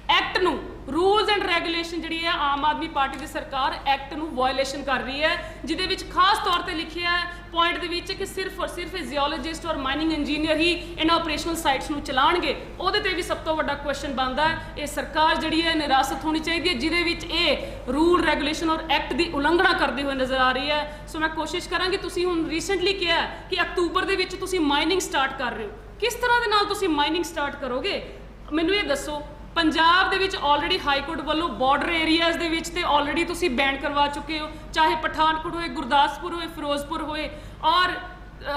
ਐਕਟ ਨੂੰ ਰੂਲਸ ਐਂਡ ਰੈਗੂਲੇਸ਼ਨ ਜਿਹੜੀ ਹੈ ਆਮ ਆਦਮੀ ਪਾਰਟੀ ਦੀ ਸਰਕਾਰ ਐਕਟ ਨੂੰ ਵਾਇਓਲੇਸ਼ਨ ਕਰ ਰਹੀ ਹੈ, ਜਿਹਦੇ ਵਿੱਚ ਖਾਸ ਤੌਰ ਤੇ ਲਿਖਿਆ ਹੈ ਪੁਆਇੰਟ ਦੇ ਵਿੱਚ ਕਿ ਸਿਰਫ ਔਰ ਸਿਰਫ ਜਿਓਲੋਜਿਸਟ ਔਰ ਮਾਈਨਿੰਗ ਇੰਜੀਨੀਅਰ ਹੀ ਇਹਨਾਂ ਆਪਰੇਸ਼ਨਲ ਸਾਈਟਸ ਨੂੰ ਚਲਾਉਣਗੇ। ਉਹਦੇ ਤੇ ਵੀ ਸਭ ਤੋਂ ਵੱਡਾ ਕੁਐਸਚਨ ਬਣਦਾ ਹੈ, ਇਹ ਸਰਕਾਰ ਜਿਹੜੀ ਹੈ ਨਿਰਾਸਤ ਹੋਣੀ ਚਾਹੀਦੀ ਹੈ ਜਿਹਦੇ ਵਿੱਚ ਇਹ ਰੂਲ ਰੈਗੂਲੇਸ਼ਨ ਔਰ ਐਕਟ ਦੀ ਉਲੰਘਣਾ ਕਰਦੇ ਹੋਏ ਨਜ਼ਰ ਆ ਰਹੀ ਹੈ। ਸੋ ਮੈਂ ਕੋਸ਼ਿਸ਼ ਕਰਾਂਗੀ, ਤੁਸੀਂ ਹੁਣ ਰੀਸੈਂਟਲੀ ਕਿਹਾ ਕਿ ਅਕਤੂਬਰ ਦੇ ਵਿੱਚ ਤੁਸੀਂ ਮਾਈਨਿੰਗ ਸਟਾਰਟ ਕਰ ਰਹੇ ਹੋ, ਕਿਸ ਤਰ੍ਹਾਂ ਦੇ ਨਾਲ ਤੁਸੀਂ ਮਾਈਨਿੰਗ ਸਟਾਰਟ ਕਰੋਗੇ ਮੈਨੂੰ ਇਹ ਦੱਸੋ। ਪੰਜਾਬ ਦੇ ਵਿੱਚ ਆਲਰੇਡੀ ਹਾਈ ਕੋਰਟ ਵੱਲੋਂ ਬਾਰਡਰ ਏਰੀਆਜ਼ ਦੇ ਵਿੱਚ ਤੇ ਆਲਰੇਡੀ ਤੁਸੀਂ ਬੈਨ ਕਰਵਾ ਚੁੱਕੇ ਹੋ, ਚਾਹੇ ਪਠਾਨਕੋਟ ਹੋਏ, ਗੁਰਦਾਸਪੁਰ ਹੋਏ, ਫਿਰੋਜ਼ਪੁਰ ਹੋਏ, ਔਰ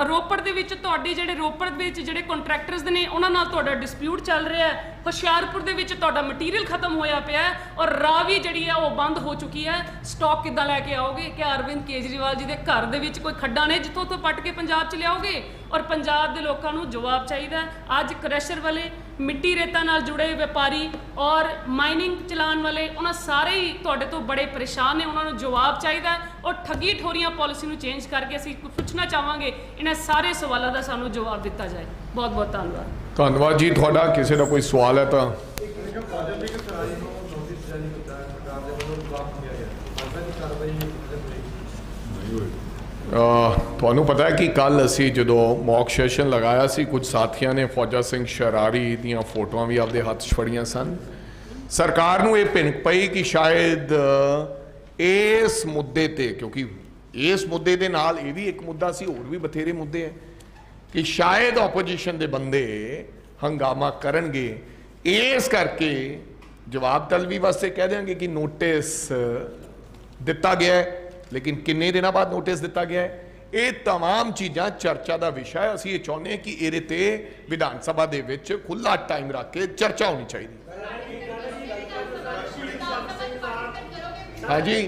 ਰੋਪੜ ਦੇ ਵਿੱਚ ਤੁਹਾਡੇ ਜਿਹੜੇ ਰੋਪੜ ਵਿੱਚ ਜਿਹੜੇ ਕੰਟਰੈਕਟਰਸ ਨੇ ਉਹਨਾਂ ਨਾਲ ਤੁਹਾਡਾ ਡਿਸਪਿਊਟ ਚੱਲ ਰਿਹਾ ਹੈ। ਹੁਸ਼ਿਆਰਪੁਰ ਦੇ ਵਿੱਚ ਤੁਹਾਡਾ ਮਟੀਰੀਅਲ ਖਤਮ ਹੋਇਆ ਪਿਆ ਹੈ ਔਰ ਰਾਵੀ ਜਿਹੜੀ ਹੈ ਉਹ ਬੰਦ ਹੋ ਚੁੱਕੀ ਹੈ। ਸਟਾਕ ਕਿੱਦਾਂ ਲੈ ਕੇ ਆਓਗੇ? ਕਿ ਅਰਵਿੰਦ ਕੇਜਰੀਵਾਲ ਜੀ ਦੇ ਘਰ ਦੇ ਵਿੱਚ ਕੋਈ ਖੱਡਾਂ ਨੇ ਜਿੱਥੋਂ ਤੋਂ ਪੱਟ ਕੇ ਪੰਜਾਬ 'ਚ ਲਿਆਓਗੇ? ਔਰ ਪੰਜਾਬ ਦੇ ਲੋਕਾਂ ਨੂੰ ਜਵਾਬ ਚਾਹੀਦਾ ਹੈ। ਅੱਜ ਕ੍ਰੈਸ਼ਰ ਵਾਲੇ, ਮਿੱਟੀ ਰੇਤਾ ਨਾਲ ਜੁੜੇ ਵਪਾਰੀ ਔਰ ਮਾਈਨਿੰਗ ਚਲਾਉਣ ਵਾਲੇ, ਉਹਨਾਂ ਸਾਰੇ ਹੀ ਤੁਹਾਡੇ ਤੋਂ ਬੜੇ ਪਰੇਸ਼ਾਨ ਨੇ, ਉਹਨਾਂ ਨੂੰ ਜਵਾਬ ਚਾਹੀਦਾ ਹੈ। ਔਰ ਠੱਗੀ ਠੋਰੀਆਂ ਪਾਲਿਸੀ ਨੂੰ ਚੇਂਜ ਕਰਕੇ ਅਸੀਂ ਪੁੱਛਣਾ ਚਾਹਾਂਗੇ ਇਹਨਾਂ ਸਾਰੇ ਸਵਾਲਾਂ ਦਾ ਸਾਨੂੰ ਜਵਾਬ ਦਿੱਤਾ ਜਾਏ। ਬਹੁਤ ਬਹੁਤ ਧੰਨਵਾਦ। ਧੰਨਵਾਦ ਜੀ ਤੁਹਾਡਾ। ਕਿਸੇ ਦਾ ਕੋਈ ਸਵਾਲ ਹੈ ਤਾਂ ਤੁਹਾਨੂੰ ਪਤਾ ਹੈ ਕਿ ਕੱਲ ਅਸੀਂ ਜਦੋਂ ਮੌਕ ਸੈਸ਼ਨ ਲਗਾਇਆ ਸੀ, ਕੁਝ ਸਾਥੀਆਂ ਨੇ ਫੌਜਾ ਸਿੰਘ ਸ਼ਰਾਰੀ ਦੀਆਂ ਫੋਟੋਆਂ ਵੀ ਆਪਦੇ ਹੱਥ 'ਚ ਫੜੀਆਂ ਸਨ। ਸਰਕਾਰ ਨੂੰ ਇਹ ਭਿਣਕ ਪਈ ਕਿ ਸ਼ਾਇਦ ਇਸ ਮੁੱਦੇ ਤੇ, ਕਿਉਂਕਿ ਇਸ ਮੁੱਦੇ ਦੇ ਨਾਲ ਇਹ ਵੀ ਇੱਕ ਮੁੱਦਾ ਸੀ, ਹੋਰ ਵੀ ਬਥੇਰੇ ਮੁੱਦੇ ਹੈ, ਕਿ ਸ਼ਾਇਦ ਆਪੋਜੀਸ਼ਨ ਦੇ ਬੰਦੇ ਹੰਗਾਮਾ ਕਰਨਗੇ, ਇਸ ਕਰਕੇ ਜਵਾਬ ਤਲਬੀ ਵਾਸਤੇ ਕਹਿ ਦਿਆਂਗੇ ਕਿ ਨੋਟਿਸ ਦਿੱਤਾ ਗਿਆ ਹੈ। ਲੇਕਿਨ ਕਿੰਨੇ ਦਿਨਾਂ ਬਾਅਦ ਨੋਟਿਸ ਦਿੱਤਾ ਗਿਆ ਹੈ, ਇਹ तमाम ਚੀਜ਼ਾਂ ਚਰਚਾ ਦਾ ਵਿਸ਼ਾ ਹੈ। ਅਸੀਂ ਇਹ ਚਾਹੁੰਦੇ ਹਾਂ ਕਿ ਇਹਦੇ ਤੇ ਵਿਧਾਨ ਸਭਾ ਦੇ ਵਿੱਚ ਖੁੱਲਾ ਟਾਈਮ ਰੱਖ ਕੇ ਚਰਚਾ ਹੋਣੀ ਚਾਹੀਦੀ। ਹਾਂਜੀ,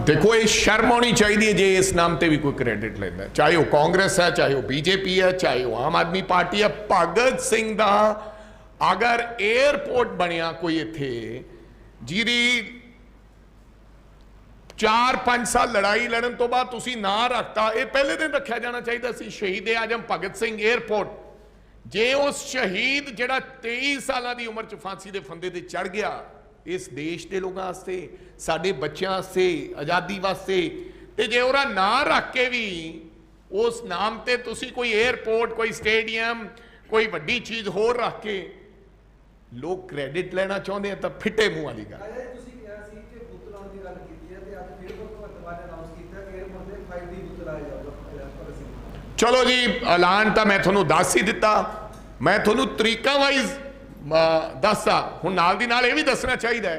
देखो ये शर्म होनी चाहिए जे इस नाम ते भी कोई क्रेडिट लेता है, चाहे वो कांग्रेस है, चाहे वो बीजेपी है, चाहे वो आम आदमी पार्टी है। भगत सिंह दा अगर एयरपोर्ट बनया कोई इत्थे जिहदी 4-5 साल लड़ाई लड़न तो बाद तुसी ना रखता, ये पहले दिन रखा जाना चाहिए सी। शहीद आजम भगत सिंह एयरपोर्ट, जे उस शहीद जिहड़ा 23 साल की उम्र च फांसी के फंदे ते चढ़ गया, इस देश के लोगों वास्ते, साडे बच्चों वास्ते, आज़ादी वास्ते, ते जे ओहदा ना रख के भी उस नाम ते तुसी कोई एयरपोर्ट, कोई स्टेडियम, कोई वड्डी चीज़ होर रख के लोग क्रेडिट लेना चाहते हैं, तो फिटे मुँह वाली गल। चलो जी, ऐलान तो मैं थोनू दस ही दिता, मैं थोनू तरीका वाइज दसता। हुण नाल दी नाल ये भी दसना चाहिए है,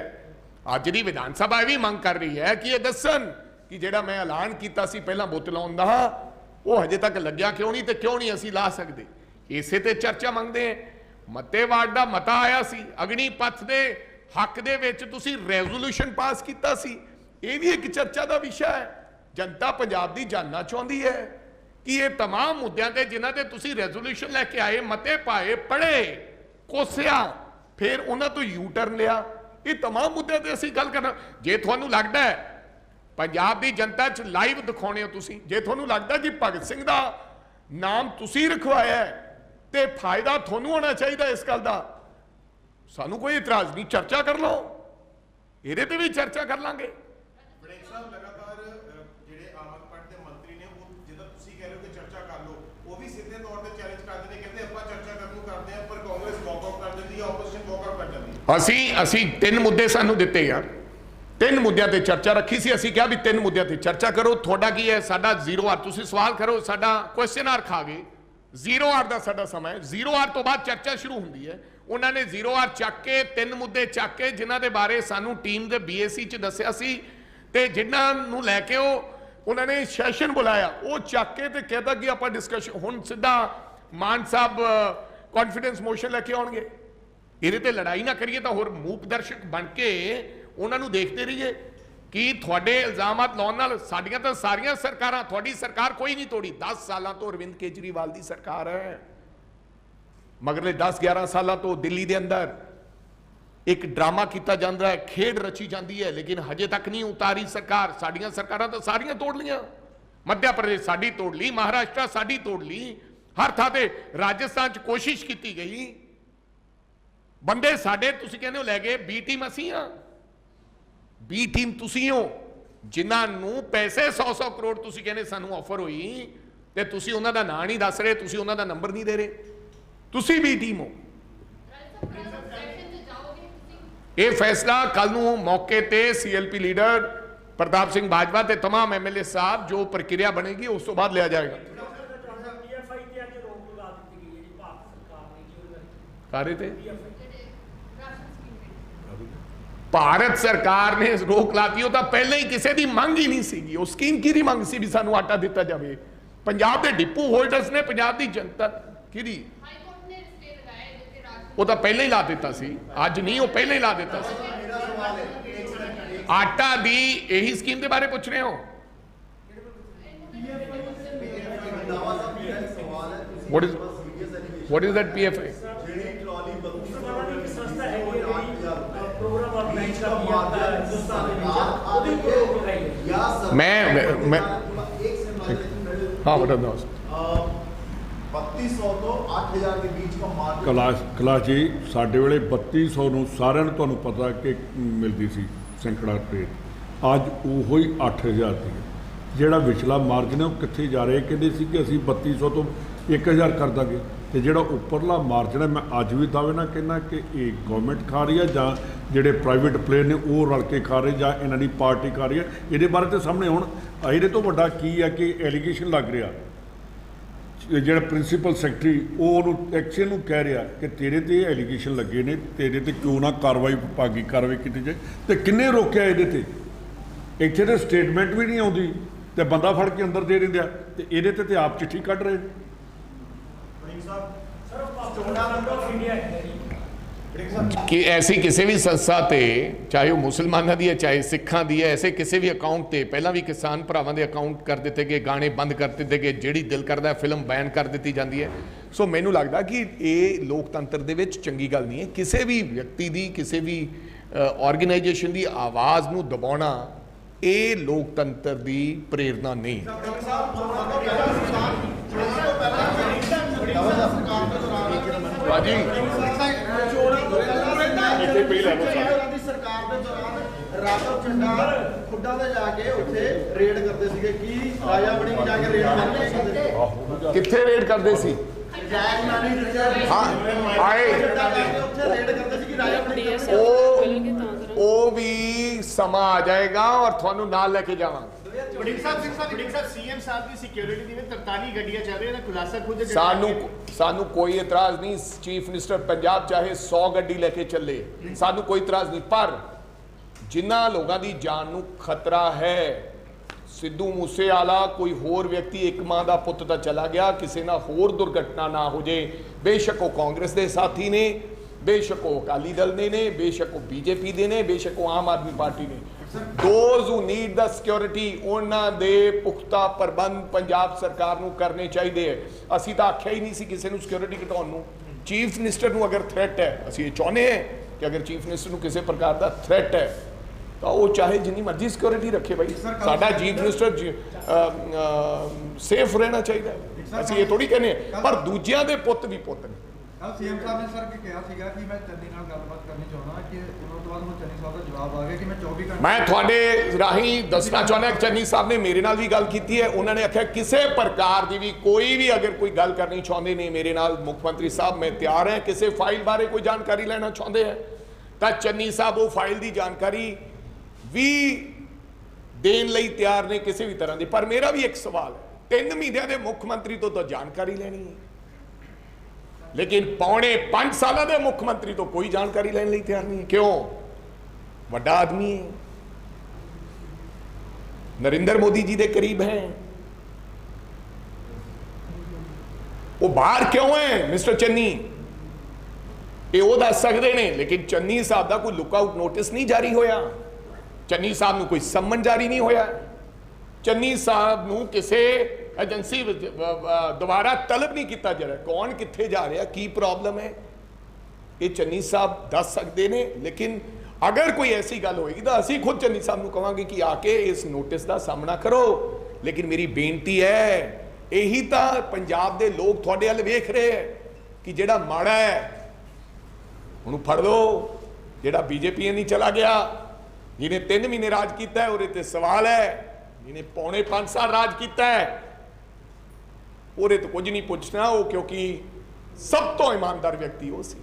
अज दी विधान सभा ये भी मंग कर रही है कि ये दसन कि जिहड़ा मैं ऐलान कीता सी पहला बुत लाउण दा, वो हजे तक लग्या क्यों नहीं, ते क्यों नहीं असीं ला सकदे। इसे ते चर्चा मंगदे हैं। मतेवाड़ दा मता आया सी, अग्निपथ दे हक दे विच तुसीं रेजोल्यूशन पास कीता सी, ये भी एक चर्चा दा विषय है। जनता पंजाब दी जानना चाहुंदी है कि ये तमाम मुद्दों ते जिन्हां ते तुसीं रेजोल्यूशन लैके आए, मते पाए, पढ़े, कोसिया, फिर उन्हां तो यू टर्न लिया, ये तमाम मुद्दों ते असीं गल करना। जे तुहानूं लगदा है पंजाब दी जनता च लाइव दिखाउने हो तुसीं, जे तुहानूं लगदा कि भगत सिंह दा नाम तुसीं रखवाया है ते फायदा तुहानूं होना चाहिए इस गल दा, सानूं कोई इतराज नहीं, चर्चा कर लो, इहदे ते भी चर्चा कर लांगे। असी 3 मुद्दे सानू दिते यार, 3 मुद्दों ते चर्चा रखी सी, असी कहा भी 3 मुद्दों ते चर्चा करो। थोड़ा की है, साडा 0 आवर, तुसी सवाल करो, साडा क्वेश्चन आवर खा गए, 0 आवर दा साडा समय, 0 आवर तो बाद चर्चा शुरू होंदी है। उन्होंने 0 आवर चक के 3 मुद्दे चक के जिन्हां दे बारे सानू टीम दे BAC च दस्सिया सी, ते जिन्हां नू लैके उन्होंने सैशन बुलाया, वो चक के ते कहता कि आपां डिस्कशन, हुण सीधा मान साहब कॉन्फिडेंस मोशन लैके आउणगे। ਇਹਦੇ ਤੇ ਲੜਾਈ ਨਾ ਕਰੀਏ ਤਾਂ ਹੋਰ ਮੂਕ ਦਰਸ਼ਕ ਬਣ ਕੇ ਉਹਨਾਂ ਨੂੰ ਦੇਖਦੇ ਰਹੀਏ ਕਿ ਤੁਹਾਡੇ ਇਲਜ਼ਾਮਾਤ ਲਾਉਣ ਨਾਲ ਸਾਡੀਆਂ ਤਾਂ ਸਾਰੀਆਂ ਸਰਕਾਰਾਂ, ਤੁਹਾਡੀ ਸਰਕਾਰ ਕੋਈ ਨਹੀਂ ਤੋੜੀ। 10 ਸਾਲਾਂ ਤੋਂ ਅਰਵਿੰਦ ਕੇਜਰੀਵਾਲ ਦੀ ਸਰਕਾਰ ਹੈ, ਮਗਰਲੇ 10-11 ਸਾਲਾਂ ਤੋਂ ਦਿੱਲੀ ਦੇ ਅੰਦਰ ਇੱਕ ਡਰਾਮਾ ਕੀਤਾ ਜਾਂਦਾ ਹੈ, ਖੇਡ ਰਚੀ ਜਾਂਦੀ ਹੈ, ਲੇਕਿਨ ਹਜੇ ਤੱਕ ਨਹੀਂ ਉਤਾਰੀ ਸਰਕਾਰ। ਸਾਡੀਆਂ ਸਰਕਾਰਾਂ ਤਾਂ ਸਾਰੀਆਂ ਤੋੜ ਲੀਆਂ। मध्य प्रदेश साड़ी तोड़ ली, महाराष्ट्र साड़ी तोड़ ली, हर थां ते राजस्थान च कोशिश की गई। बंदे साडे तुसीं कहंदे हो लै गए, बी टीम असीं हां, बी टीम तुसीं हो, जिन्हां नूं पैसे 100-100 करोड़ तुसीं कहंदे सानूं ऑफर होई ते तुसीं उन्हां दा नां नहीं दस रहे, तुसीं उन्हां दा नंबर नहीं दे रहे, तुसीं बी टीम हो। ये फैसला कल नूं मौके ते CLP लीडर प्रताप सिंह बाजवा ते तमाम MLA साहब जो प्रक्रिया बनेगी उस तो बाद लिया जाएगा। कार्य थे भारत सरकार ने रोक लाती हो, तो पहले ही किसी की मंग ही नहीं सी, उस स्कीम की मंग सी भी सानू आटा दिता जाए। पंजाब के डिपू होल्डर्स ने, पंजाब की जनता की वो तो पहले ही ला दिता सी, अज नहीं, वो पहले ही ला दिता सी। आटा दी यही स्कीम के बारे पूछ रहे हो? What is that PFI? मैं हाँ बता दो 3200 तो 8000 के बीच का मार्केट। ਕਲਾਸ ਜੀ ਸਾਡੇ ਵੇਲੇ 3200 ਨੂੰ ਸਾਰਿਆਂ ਨੂੰ ਤੁਹਾਨੂੰ ਪਤਾ ਕਿ ਮਿਲਦੀ ਸੀ ਸੈਂਕੜਾ ਰੇਟ, ਅੱਜ ਉਹੋ ਹੀ 8000 ਦੀ ਹੈ। ਜਿਹੜਾ ਵਿਚਲਾ ਮਾਰਜਨ ਹੈ ਉਹ ਕਿੱਥੇ ਜਾ ਰਿਹਾ? ਕਹਿੰਦੇ ਸੀ ਕਿ ਅਸੀਂ 3200 ਤੋਂ 1000 ਕਰ ਦਾਂਗੇ, ਤੇ ਜਿਹੜਾ ਉੱਪਰਲਾ ਮਾਰਜਨ ਹੈ ਮੈਂ ਅੱਜ ਵੀ ਦਾਅਵੇ ਨਾਲ ਕਹਿੰਦਾ ਕਿ ਇਹ ਗਵਰਨਮੈਂਟ ਖਾ ਰਹੀ ਹੈ ਜਾਂ ਜਿਹੜੇ ਪ੍ਰਾਈਵੇਟ ਪਲੇਅਰ ਨੇ ਉਹ ਰਲ ਕੇ ਖਾ ਰਹੇ ਜਾਂ ਇਹਨਾਂ ਦੀ ਪਾਰਟੀ ਖਾ ਰਹੀ ਹੈ। ਇਹਦੇ ਬਾਰੇ ਤੇ ਸਾਹਮਣੇ ਹੁਣ ਇਹਦੇ ਤੋਂ ਵੱਡਾ ਕੀ ਹੈ ਕਿ ਐਲੀਗੇਸ਼ਨ ਲੱਗ ਰਿਹਾ, ਜਿਹੜਾ ਪ੍ਰਿੰਸੀਪਲ ਸੈਕਟਰੀ ਉਹ ਉਹਨੂੰ ਐਕਸ਼ਨ ਨੂੰ ਕਹਿ ਰਿਹਾ ਕਿ ਤੇਰੇ ਤੇ ਐਲੀਗੇਸ਼ਨ ਲੱਗੇ ਨੇ, ਤੇਰੇ ਤੇ ਕਿਉਂ ਨਾ ਕਾਰਵਾਈ ਵਿਭਾਗੀ ਕਾਰਵਾਈ ਕੀਤੀ ਜਾਏ, ਤੇ ਕਿੰਨੇ ਰੋਕਿਆ ਇਹਦੇ ਤੇ? ਇੱਥੇ ਤੇ ਸਟੇਟਮੈਂਟ ਵੀ ਨਹੀਂ ਆਉਂਦੀ ਤੇ ਬੰਦਾ ਫੜ ਕੇ ਅੰਦਰ ਦੇ ਦਿੰਦੇ ਆ, ਤੇ ਇਹਦੇ ਤੇ ਆਪ ਚਿੱਠੀ ਕੱਢ ਰਹੇ ਨੇ। कि ऐसी किसी भी संस्था ते, चाहे वो मुसलमानों की है चाहे सिखां की है, ऐसे किसी भी अकाउंट ते पहला भी किसान भरावां दे अकाउंट कर दिते गए, गाने बंद कर दिते गए, जिहड़ी दिल करदा फिल्म बैन कर दी जाती है। सो मैनूं लगदा कि ये लोकतंत्र दे विच चंगी गल नहीं है। किसी भी व्यक्ति की, किसी भी ऑर्गेनाइजेशन की आवाज़ नूं दबाउणा ये लोकतंत्र की प्रेरणा नहीं। सरकार ਦੇ ਦੌਰਾਨ ਰਾਘਵ ਝੰਡਾ ਖੁੱਡਾ ਤੇ ਜਾ ਕੇ ਉੱਥੇ ਰੇਡ ਕਰਦੇ ਸੀਗੇ ਕਿ ਰਾਜਾ ਬਣੀ ਜਾ ਕੇ ਰੇਡ ਕਰਦੇ ਸੀ। ਕਿੱਥੇ ਰੇਡ ਕਰਦੇ ਸੀ? ਜਾਇਜ਼ ਨਾਨੀ ਦਿੱਤੇ ਹਾਂ ਆਏ ਉੱਥੇ ਰੇਡ ਕਰਦੇ ਸੀ ਕਿ ਰਾਜਾ ਬਣੀ। ਉਹ ਵੀ ਸਮਾਂ ਆ ਜਾਏਗਾ ਔਰ ਤੁਹਾਨੂੰ ਨਾਲ ਲੈ ਕੇ ਜਾਵਾਂਗੇ। ਵੜਿੰਗ ਸਾਹਿਬ ਸੀਐਮ ਸਾਹਿਬ ਦੀ ਸਿਕਿਉਰਿਟੀ ਦੀ 43 ਗੱਡੀਆਂ ਚੱਲ ਰਹੀਆਂ ਨੇ, ਖੁਲਾਸਾ ਖੁਦ ਸਾਨੂੰ ਕੋਈ ਇਤਰਾਜ਼ ਨਹੀਂ। ਚੀਫ ਮਿਨਿਸਟਰ ਪੰਜਾਬ ਚਾਹੇ 100 ਗੱਡੀ ਲੈ ਕੇ ਚੱਲੇ, ਸਾਨੂੰ ਕੋਈ ਇਤਰਾਜ਼ ਨਹੀਂ, ਪਰ ਜਿਨ੍ਹਾਂ ਲੋਕਾਂ ਦੀ ਜਾਨ ਨੂੰ ਖਤਰਾ ਹੈ, ਸਿੱਧੂ ਮੂਸੇਵਾਲਾ ਕੋਈ ਹੋਰ ਵਿਅਕਤੀ, ਇੱਕ ਮਾਂ ਦਾ ਪੁੱਤ ਤਾਂ ਚਲਾ ਗਿਆ, ਕਿਸੇ ਨਾਲ ਹੋਰ ਦੁਰਘਟਨਾ ਨਾ ਹੋ ਜੇ। ਬੇਸ਼ੱਕ ਉਹ ਕਾਂਗਰਸ ਦੇ ਸਾਥੀ ਨੇ, ਬੇਸ਼ੱਕ ਉਹ ਅਕਾਲੀ ਦਲ ਨੇ, ਬੇਸ਼ੱਕ ਉਹ ਬੀਜੇਪੀ ਦੇ ਨੇ, ਬੇਸ਼ੱਕ ਉਹ ਆਮ ਆਦਮੀ ਪਾਰਟੀ ਨੇ। Those who need the security, ਉਹਨਾਂ ਦੇ ਪੁਖਤਾ ਪ੍ਰਬੰਧ ਪੰਜਾਬ ਸਰਕਾਰ ਨੂੰ ਕਰਨੇ ਚਾਹੀਦੇ ਹੈ। ਅਸੀਂ ਤਾਂ ਆਖਿਆ ਹੀ ਨਹੀਂ ਸੀ ਕਿਸੇ ਨੂੰ ਸਿਕਿਉਰਿਟੀ ਘਟਾਉਣ ਨੂੰ। ਚੀਫ ਮਿਨਿਸਟਰ ਨੂੰ ਅਗਰ ਥ੍ਰੈਟ ਹੈ, ਅਸੀਂ ਇਹ ਚਾਹੁੰਦੇ ਹਾਂ ਕਿ ਅਗਰ ਚੀਫ ਮਿਨਿਸਟਰ ਨੂੰ ਕਿਸੇ ਪ੍ਰਕਾਰ ਦਾ ਥ੍ਰੈਟ ਹੈ ਤਾਂ ਉਹ ਚਾਹੇ ਜਿੰਨੀ ਮਰਜ਼ੀ ਸਿਕਿਉਰਿਟੀ ਰੱਖੇ ਭਾਈ, ਸਾਡਾ ਚੀਫ ਮਿਨਿਸਟਰ ਸੇਫ ਰਹਿਣਾ ਚਾਹੀਦਾ। ਅਸੀਂ ਇਹ ਥੋੜੀ ਕਹਿੰਦੇ, ਪਰ ਦੂਜਿਆਂ ਦੇ ਪੁੱਤ ਵੀ ਪੁੱਤ ਨੇ। सीएम साहब ने सर किहा सीगा कि मैं चन्नी नाल गलबात करनी चाहना कि उन्होंने तो बाद में चन्नी साहब का जवाब आ गया कि मैं 24 घंटे मैं थोड़े राही दसना चाहना कि चन्नी साहब ने मेरे नाल भी गल की है। उन्होंने आख्या किसी प्रकार की भी कोई भी अगर कोई गल करनी चाहते ने मेरे नाल, मुख्यमंत्री साहब मैं तैयार है। किसी फाइल बारे कोई जानकारी लेना चाहते हैं तो चन्नी साहब वो फाइल की जानकारी भी देने लई तैयार ने किसी भी तरह की। पर मेरा भी एक सवाल है, 3 महीनों के मुख्यमंत्री तो जानकारी लेनी है, लेकिन पौने 5 साल के मुख्यमंत्री तो कोई जानकारी लेने लिए तैयार नहीं है। क्यों? बड़ा आदमी है, नरेंद्र मोदी जी के करीब हैं, वो बाहर क्यों है मिस्टर चन्नी, ये वो दस सकते हैं। लेकिन चन्नी साहब का कोई लुकआउट नोटिस नहीं जारी होया, चन्नी साहब को कोई सम्मन जारी नहीं होया, चन्नी साहब को किसी एजेंसी दोबारा तलब नहीं किया जा रहा। कौन कित्थे जा रहा, की प्रॉब्लम है, ये चन्नी साहब दस सकते हैं। लेकिन अगर कोई ऐसी गल होगी तो असी खुद चन्नी साहब को कहांगे कि आके इस नोटिस का सामना करो लेकिन मेरी बेनती है, यही तो पंजाब के लोग थोड़े हल वेख रहे हैं कि जेड़ा माड़ा है उन्होंने फड़ लो, जेड़ा बीजेपी नहीं चला गया, जिन्हें 3 महीने राज किया है, और ते सवाल है जिन्हें पौने 5 साल राज किया है, और तो कुछ नहीं पूछना वो, क्योंकि सब तो ईमानदार व्यक्ति वो सी।